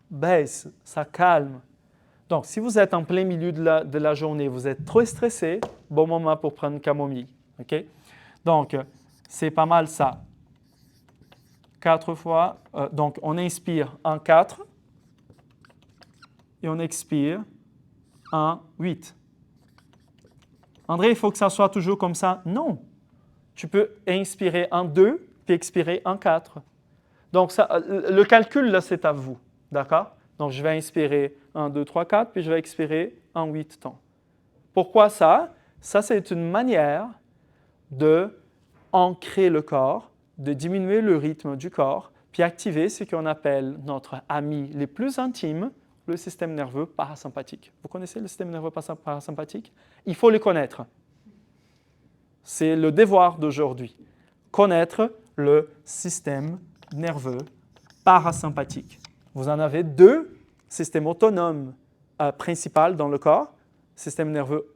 Speaker 1: baisse, ça calme. Donc, si vous êtes en plein milieu de la journée, vous êtes trop stressé, bon moment pour prendre une camomille. OK? Donc, c'est pas mal ça. 4 fois. Donc, on inspire en 4 et on expire en 8. André, il faut que ça soit toujours comme ça? Non. Tu peux inspirer en 2 puis expirer en 4. Donc, le calcul, là, c'est à vous. D'accord? Donc, je vais inspirer 1, 2, 3, 4, puis je vais expirer en 8 temps. Pourquoi ça? Ça, c'est une manière d'ancrer le corps, de diminuer le rythme du corps, puis activer ce qu'on appelle notre ami les plus intimes, le système nerveux parasympathique. Vous connaissez le système nerveux parasympathique? Il faut le connaître. C'est le devoir d'aujourd'hui. Connaître le système nerveux parasympathique. Vous en avez 2 systèmes autonomes principaux dans le corps, système nerveux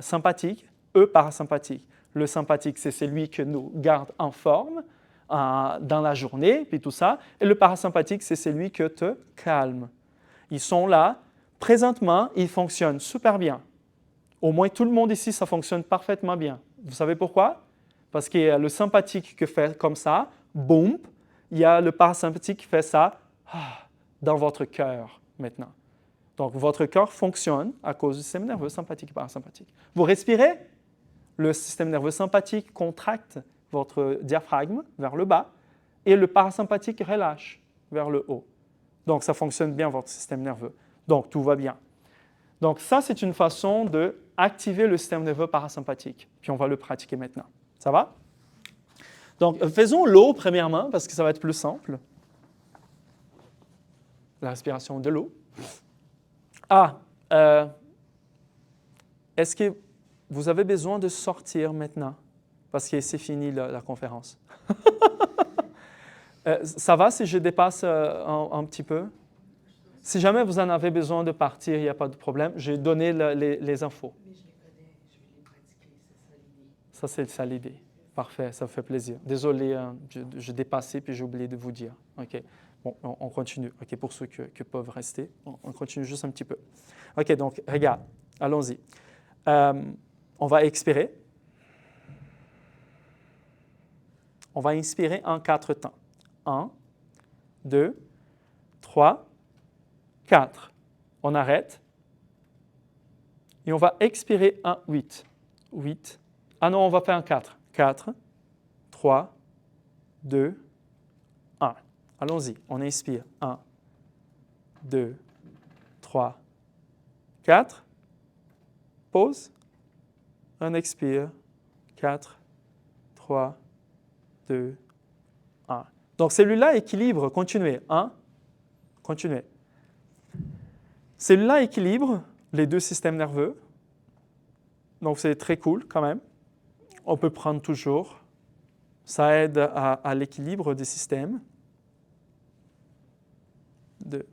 Speaker 1: sympathique et parasympathique. Le sympathique, c'est celui qui nous garde en forme dans la journée, puis tout ça. Et le parasympathique, c'est celui qui te calme. Ils sont là. Présentement, ils fonctionnent super bien. Au moins, tout le monde ici, ça fonctionne parfaitement bien. Vous savez pourquoi? Parce qu'il y a le sympathique qui fait comme ça, boum. Il y a le parasympathique qui fait ça dans votre cœur maintenant. Donc, votre cœur fonctionne à cause du système nerveux sympathique et parasympathique. Vous respirez, le système nerveux sympathique contracte votre diaphragme vers le bas et le parasympathique relâche vers le haut. Donc, ça fonctionne bien, votre système nerveux. Donc, tout va bien. Donc, ça, c'est une façon d'activer le système nerveux parasympathique. Puis, on va le pratiquer maintenant. Ça va? Donc, faisons l'eau premièrement, parce que ça va être plus simple. La respiration de l'eau. Est-ce que vous avez besoin de sortir maintenant? Parce que c'est fini la conférence. Ça va si je dépasse un petit peu? Si jamais vous en avez besoin de partir, il n'y a pas de problème. J'ai donné les infos.
Speaker 2: Mais je les connais, je vais les pratiquer, c'est ça l'idée.
Speaker 1: Ça, c'est ça l'idée. Parfait, ça me fait plaisir. Désolé, je dépassais puis j'ai oublié de vous dire. OK. Bon, on continue. OK, pour ceux qui peuvent rester, on continue juste un petit peu. OK, donc, regarde, allons-y. On va expirer. On va inspirer en 4 temps. 1, 2, 3, 4. On arrête. Et on va expirer en 8. 8. Ah non, on va faire en 4. 4, 3, 2, 1. Allons-y. On inspire. 1, 2, 3, 4. Pause. On expire. 4, 3, 2, 1. Donc, celui-là équilibre. Continuez. 1. Continuez. Celui-là équilibre les deux systèmes nerveux. Donc, c'est très cool quand même. On peut prendre toujours. Ça aide à l'équilibre des systèmes. 2.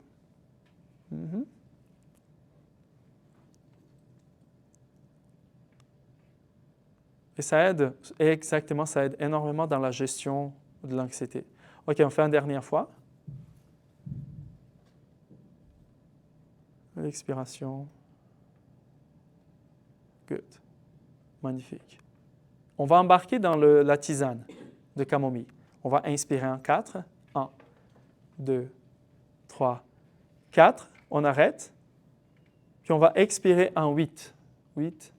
Speaker 1: Et ça aide, exactement, ça aide énormément dans la gestion de l'anxiété. OK, on fait une dernière fois. L'expiration. Good. Magnifique. On va embarquer dans la tisane de camomille. On va inspirer en 4. 1, 2, 3, 4. On arrête. Puis on va expirer en 8. 8,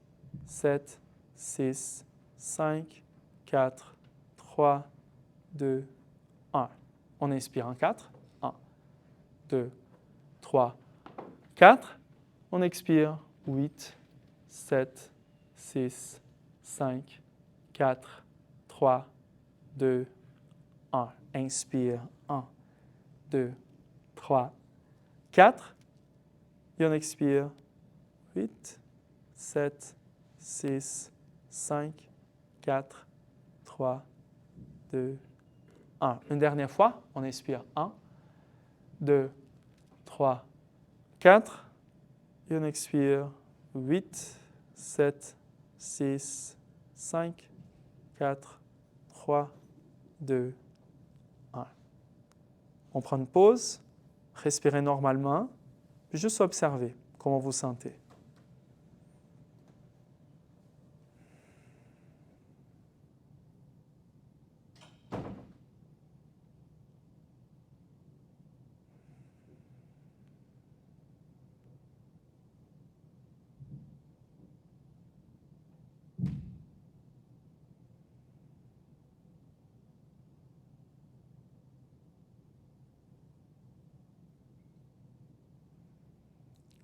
Speaker 1: 7, 6, 5, 4, 3, 2, 1. On inspire en 4. 1, 2, 3, 4. On expire. 8, 7, 6, 5, 4, 3, 2, 1. Inspire. 1, 2, 3, 4. Et on expire. 8, 7, 6, 5, 4, 3, 2, 1. Une dernière fois, on inspire. 1, 2, 3, 4. Et on expire. 8, 7, 6, 5, 4, 3, 2, 1. On prend une pause, respirez normalement, puis juste observez comment vous vous sentez.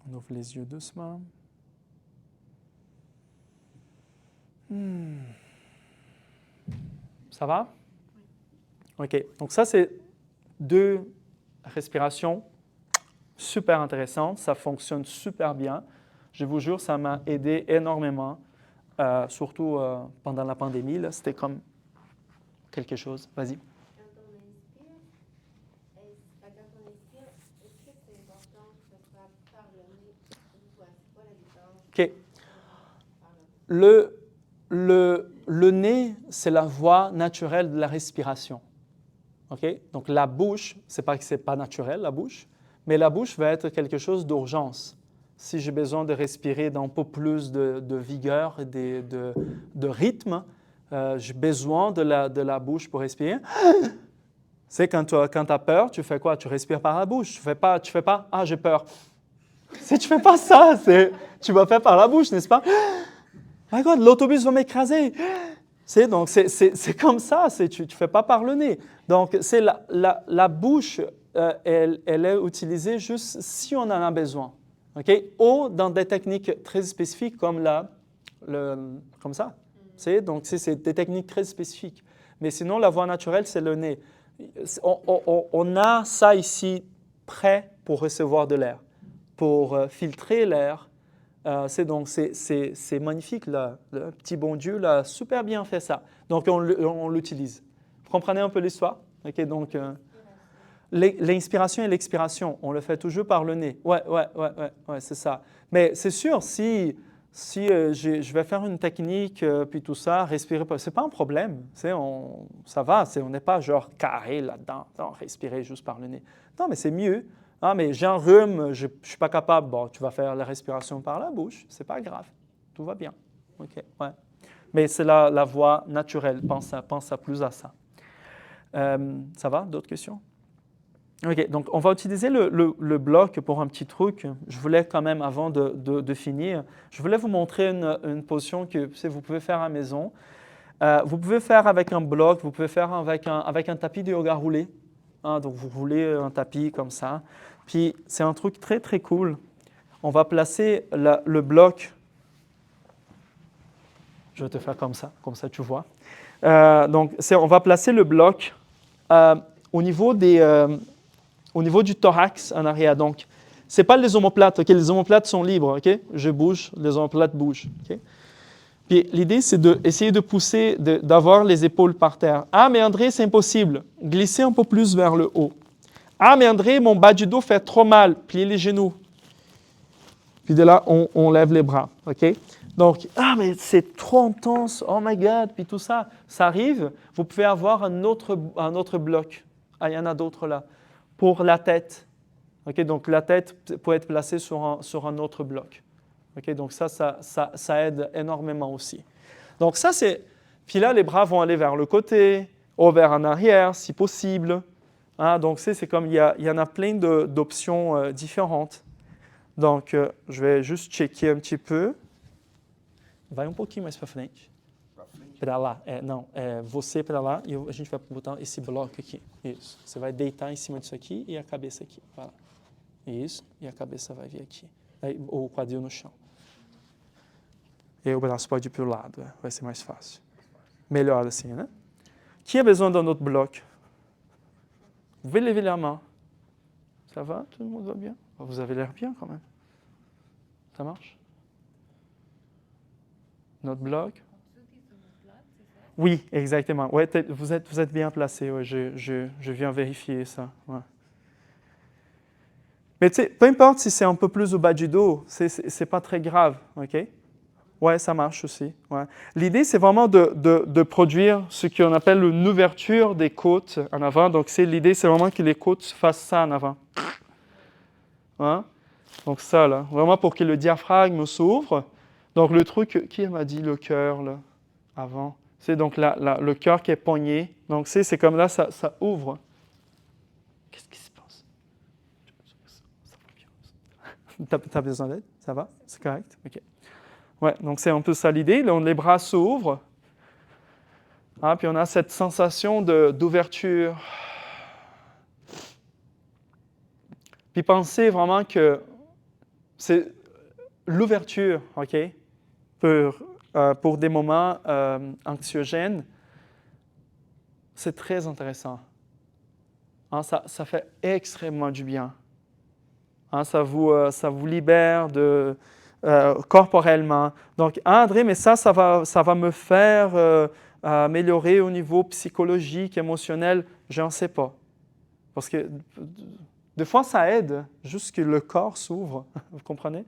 Speaker 1: On ouvre les yeux doucement. Ça va? OK. Donc ça, c'est 2 respirations super intéressantes. Ça fonctionne super bien. Je vous jure, ça m'a aidé énormément, surtout pendant la pandémie. Là, c'était comme quelque chose. Vas-y. OK. Le nez, c'est la voie naturelle de la respiration. OK? Donc, la bouche, c'est pas que ce n'est pas naturel, la bouche, mais la bouche va être quelque chose d'urgence. Si j'ai besoin de respirer d'un peu plus de vigueur et de rythme, j'ai besoin de la bouche pour respirer. C'est quand tu as peur, tu fais quoi? Tu respires par la bouche. Tu fais pas, ah, j'ai peur. Si tu ne fais pas ça, tu vas faire par la bouche, n'est-ce pas? My God, l'autobus va m'écraser. Donc, c'est comme ça, tu ne fais pas par le nez. Donc, c'est la bouche, elle est utilisée juste si on en a besoin. Okay? Ou dans des techniques très spécifiques comme comme ça. Donc, c'est des techniques très spécifiques. Mais sinon, la voie naturelle, c'est le nez. On a ça ici prêt pour recevoir de l'air, pour filtrer l'air. C'est magnifique, là. Le petit bon Dieu a super bien fait ça. Donc, on l'utilise. Vous comprenez un peu l'histoire? Okay, donc, l'inspiration et l'expiration, on le fait toujours par le nez. Ouais, c'est ça. Mais c'est sûr, si si je vais faire une technique, puis tout ça, respirer, ce n'est pas un problème. Ça va, on n'est pas genre carré là-dedans, non, respirer juste par le nez. Non, mais c'est mieux. Ah, mais j'ai un rhume, je ne suis pas capable. Bon, tu vas faire la respiration par la bouche, c'est pas grave. Tout va bien. OK, ouais. Mais c'est la voie naturelle, pense à plus à ça. Ça va? D'autres questions? OK, donc on va utiliser le bloc pour un petit truc. Je voulais quand même, avant de finir, je voulais vous montrer une position que vous pouvez faire à la maison. Vous pouvez faire avec un bloc, vous pouvez faire avec un tapis de yoga roulé. Hein, donc vous roulez un tapis comme ça. Puis c'est un truc très très cool. On va placer le bloc. Je vais te faire comme ça tu vois. Donc on va placer le bloc au niveau du thorax en arrière. Donc, ce n'est pas les omoplates. Okay? Les omoplates sont libres. Okay? Je bouge, les omoplates bougent. Okay? Puis l'idée, c'est d'essayer de pousser, d'avoir les épaules par terre. Ah, mais André, c'est impossible. Glissez un peu plus vers le haut. Ah, mais André, mon bas du dos fait trop mal. Pliez les genoux. Puis de là, on lève les bras. Okay? Donc, ah, mais c'est trop intense. Oh my God. Puis tout ça, ça arrive. Vous pouvez avoir un autre bloc. Ah, il y en a d'autres là. Pour la tête. Okay, donc la tête peut être placée sur un autre bloc. Okay, donc ça aide énormément aussi. Donc ça c'est... Puis là, les bras vont aller vers le côté, ou vers en arrière, si possible. Hein, donc c'est comme il y en a plein d'options différentes. Donc je vais juste checker un petit peu. Vai pouquinho mais para frente. Para lá, não, você para lá e a gente vai botar esse bloco aqui. Isso. Você vai deitar em cima disso aqui e a cabeça aqui. Vai lá. Isso. E a cabeça vai vir aqui. Aí, o quadril no chão. E aí o braço pode ir para o lado, vai ser mais fácil. Melhor assim, né? Qui a besoin d'un autre bloc? Vous pouvez lever la main. Ça va? Tout le monde va bien? Vous avez l'air bien quand même. Ça marche? Notre bloc? Oui, exactement. Ouais, vous êtes bien placé. Ouais, je viens vérifier ça. Ouais. Mais tu sais, peu importe si c'est un peu plus au bas du dos, c'est pas très grave, ok? Ouais, ça marche aussi. Ouais. L'idée, c'est vraiment de produire ce qu'on appelle une ouverture des côtes en avant. Donc l'idée, c'est vraiment que les côtes fassent ça en avant. Hein? Donc ça là, vraiment pour que le diaphragme s'ouvre. Donc le truc, qui m'a dit le cœur là avant? C'est donc le cœur qui est pogné. Donc, c'est comme là, ça ouvre. Qu'est-ce qui se passe? T'as besoin d'aide? Ça va? C'est correct? OK. Ouais, donc c'est un peu ça l'idée. Les bras s'ouvrent. Ah, puis on a cette sensation d'ouverture. Puis pensez vraiment que c'est l'ouverture, OK? Pour des moments anxiogènes, c'est très intéressant. Hein, ça fait extrêmement du bien. Hein, ça vous libère corporellement. Donc, André, mais ça va me faire améliorer au niveau psychologique, émotionnel. Je n'en sais pas. Parce que des fois, ça aide, juste que le corps s'ouvre. Vous comprenez?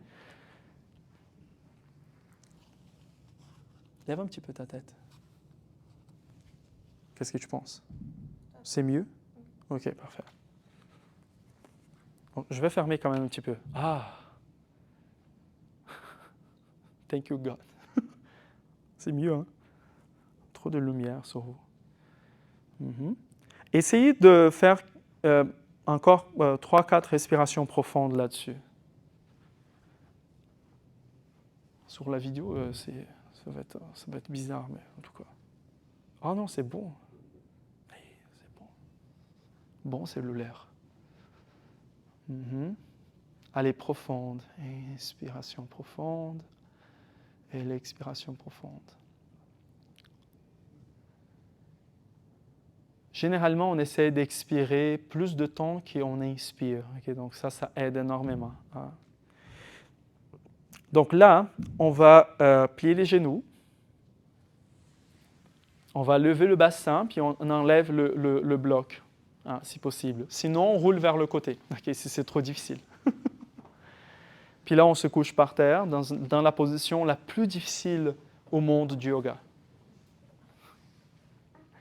Speaker 1: Lève un petit peu ta tête. Qu'est-ce que tu penses? C'est mieux? OK, parfait. Bon, je vais fermer quand même un petit peu. Ah! Thank you, God. C'est mieux, hein? Trop de lumière sur vous. Essayez de faire encore 3-4 respirations profondes là-dessus. Sur la vidéo, ça va être bizarre, mais en tout cas. Oh non, c'est bon. C'est bon. Bon cellulaire. Allez, profonde. Inspiration profonde. Et l'expiration profonde. Généralement, on essaie d'expirer plus de temps qu'on inspire. Okay? Donc ça aide énormément. Hein? Donc là, on va plier les genoux. On va lever le bassin, puis on enlève le bloc, hein, si possible. Sinon, on roule vers le côté, okay, si c'est trop difficile. Puis là, on se couche par terre dans la position la plus difficile au monde du yoga.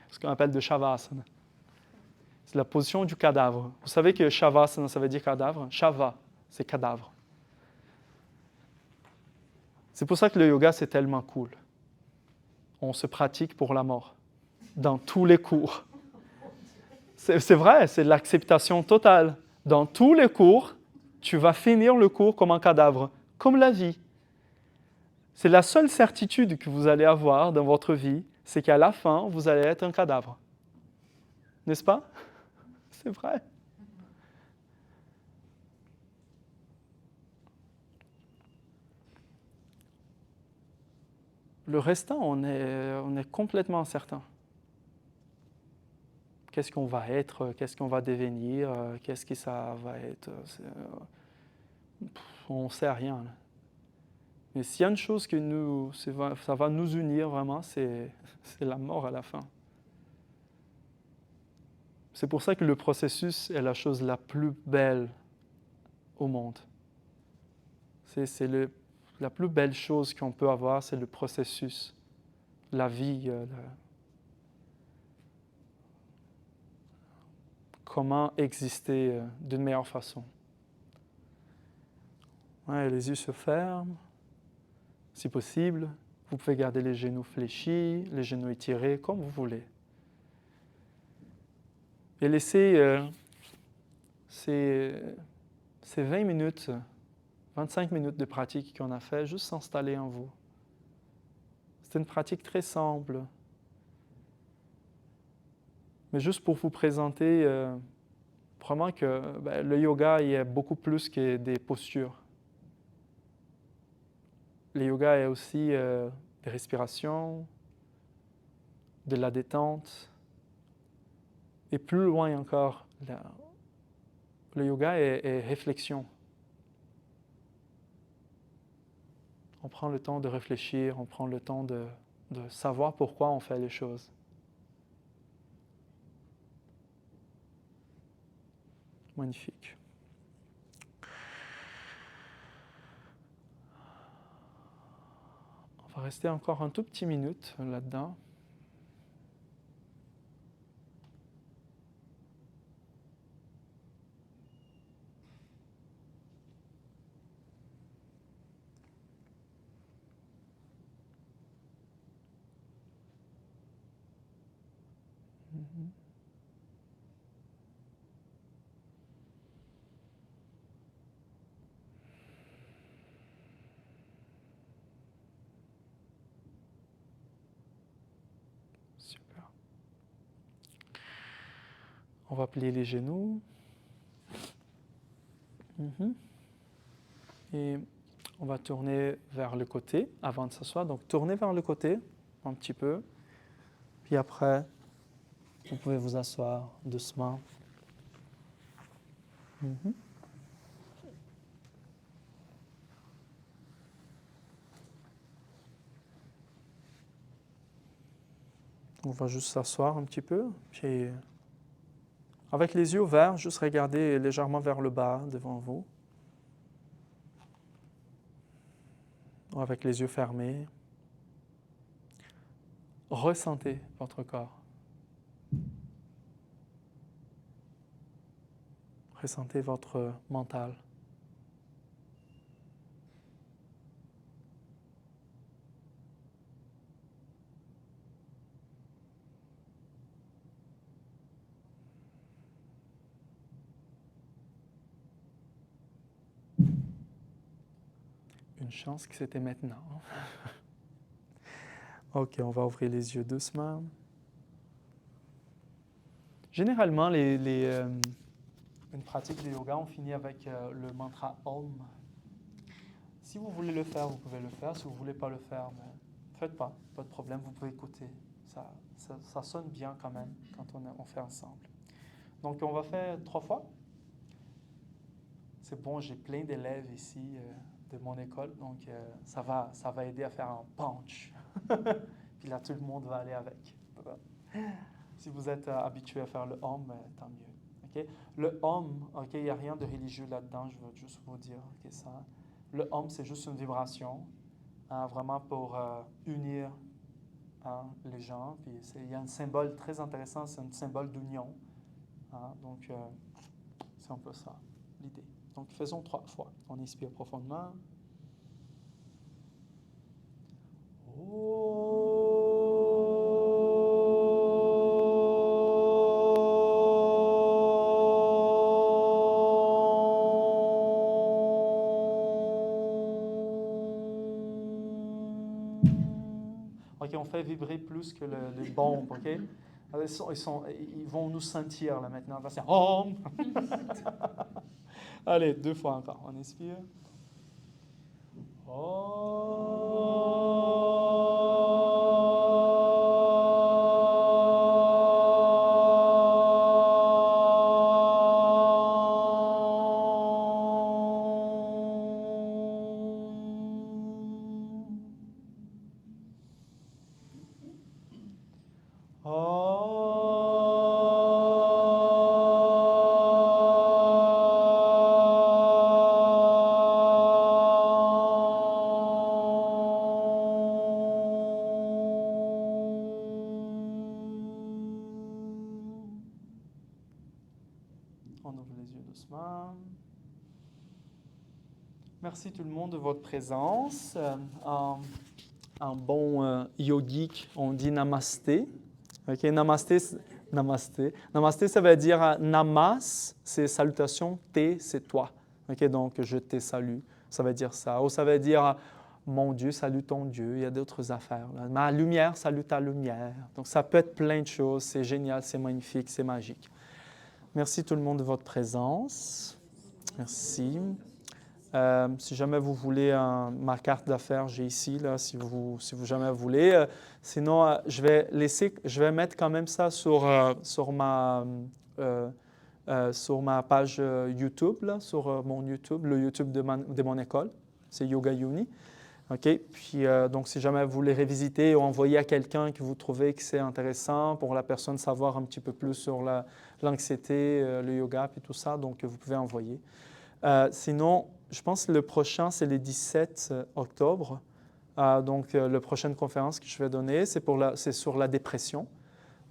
Speaker 1: Ce qu'on appelle de Shavasana. C'est la position du cadavre. Vous savez que Shavasana, ça veut dire cadavre. Shava, c'est cadavre. C'est pour ça que le yoga, c'est tellement cool. On se pratique pour la mort, dans tous les cours. C'est vrai, c'est l'acceptation totale. Dans tous les cours, tu vas finir le cours comme un cadavre, comme la vie. C'est la seule certitude que vous allez avoir dans votre vie, c'est qu'à la fin, vous allez être un cadavre. N'est-ce pas? C'est vrai. Le restant, on est complètement incertain. Qu'est-ce qu'on va être, qu'est-ce qu'on va devenir, qu'est-ce que ça va être. On ne sait rien. Mais s'il y a une chose que ça va nous unir vraiment, c'est la mort à la fin. C'est pour ça que le processus est la chose la plus belle au monde. La plus belle chose qu'on peut avoir, c'est le processus, la vie, comment exister d'une meilleure façon. Ouais, les yeux se ferment, si possible. Vous pouvez garder les genoux fléchis, les genoux étirés, comme vous voulez. Et laissez ces 20 minutes, 25 minutes de pratique qu'on a fait juste s'installer en vous. C'est une pratique très simple. Mais juste pour vous présenter, vraiment que le yoga, il y a beaucoup plus que des postures. Le yoga est aussi des respirations, de la détente. Et plus loin encore, le yoga est réflexion. On prend le temps de réfléchir, on prend le temps de savoir pourquoi on fait les choses. Magnifique. On va rester encore un tout petit minute là-dedans. Super. On va plier les genoux. Et on va tourner vers le côté avant de s'asseoir. Donc, tournez vers le côté un petit peu. Puis après, vous pouvez vous asseoir doucement. On va juste s'asseoir un petit peu. Puis, avec les yeux ouverts, juste regarder légèrement vers le bas devant vous. Ou avec les yeux fermés. Ressentez votre corps. Ressentez votre mental. Une chance que c'était maintenant. Ok, on va ouvrir les yeux doucement. Généralement, une pratique de yoga, on finit avec le mantra Om. Si vous voulez le faire, vous pouvez le faire. Si vous ne voulez pas le faire, ne faites pas de problème, vous pouvez écouter. Ça sonne bien quand même quand on fait ensemble. Donc, on va faire 3 fois. C'est bon, j'ai plein d'élèves ici de mon école, donc ça va aider à faire un punch. Puis là, tout le monde va aller avec. Si vous êtes habitué à faire le Om, tant mieux. Okay? Le Om, il n'y a rien de religieux là-dedans, je veux juste vous dire ça. Le Om, c'est juste une vibration, vraiment pour unir les gens. Puis il y a un symbole très intéressant, c'est un symbole d'union. Donc, c'est un peu ça, l'idée. Donc, faisons 3 fois. On inspire profondément. OK, on fait vibrer plus que les bombes, OK? Alors, ils vont nous sentir là maintenant. On va faire Om. Allez, 2 fois encore. On inspire. On ouvre les yeux doucement. Merci tout le monde de votre présence. En bon yogique, on dit namasté. OK, namasté, namasté. Namasté, ça veut dire namas, c'est salutation, té, c'est toi. OK, donc je te salue, ça veut dire ça. Ou ça veut dire mon Dieu, salue ton Dieu. Il y a d'autres affaires. Là. Ma lumière, salue ta lumière. Donc ça peut être plein de choses. C'est génial, c'est magnifique, c'est magique. Merci tout le monde de votre présence. Merci. Si jamais vous voulez ma carte d'affaires, j'ai ici, là, si vous jamais voulez. Sinon, je vais mettre quand même ça sur ma page YouTube, là, sur mon YouTube, le YouTube de mon école. C'est Yoga Uni. OK? Puis, donc, si jamais vous voulez révisiter ou envoyer à quelqu'un que vous trouvez que c'est intéressant pour la personne savoir un petit peu plus sur l'anxiété, le yoga et tout ça, donc vous pouvez envoyer. Sinon, je pense que le prochain, c'est le 17 octobre. Donc, la prochaine conférence que je vais donner, c'est sur la dépression.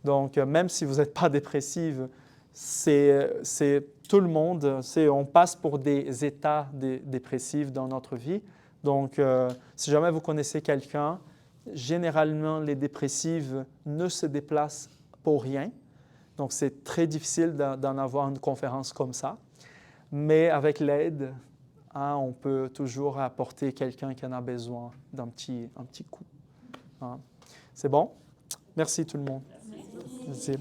Speaker 1: Donc, même si vous n'êtes pas dépressive, c'est tout le monde. On passe pour des états dépressifs dans notre vie. Donc, si jamais vous connaissez quelqu'un, généralement, les dépressives ne se déplacent pour rien. Donc, c'est très difficile d'en avoir une conférence comme ça. Mais avec l'aide, on peut toujours apporter quelqu'un qui en a besoin d'un petit coup. C'est bon? Merci tout le monde. Merci.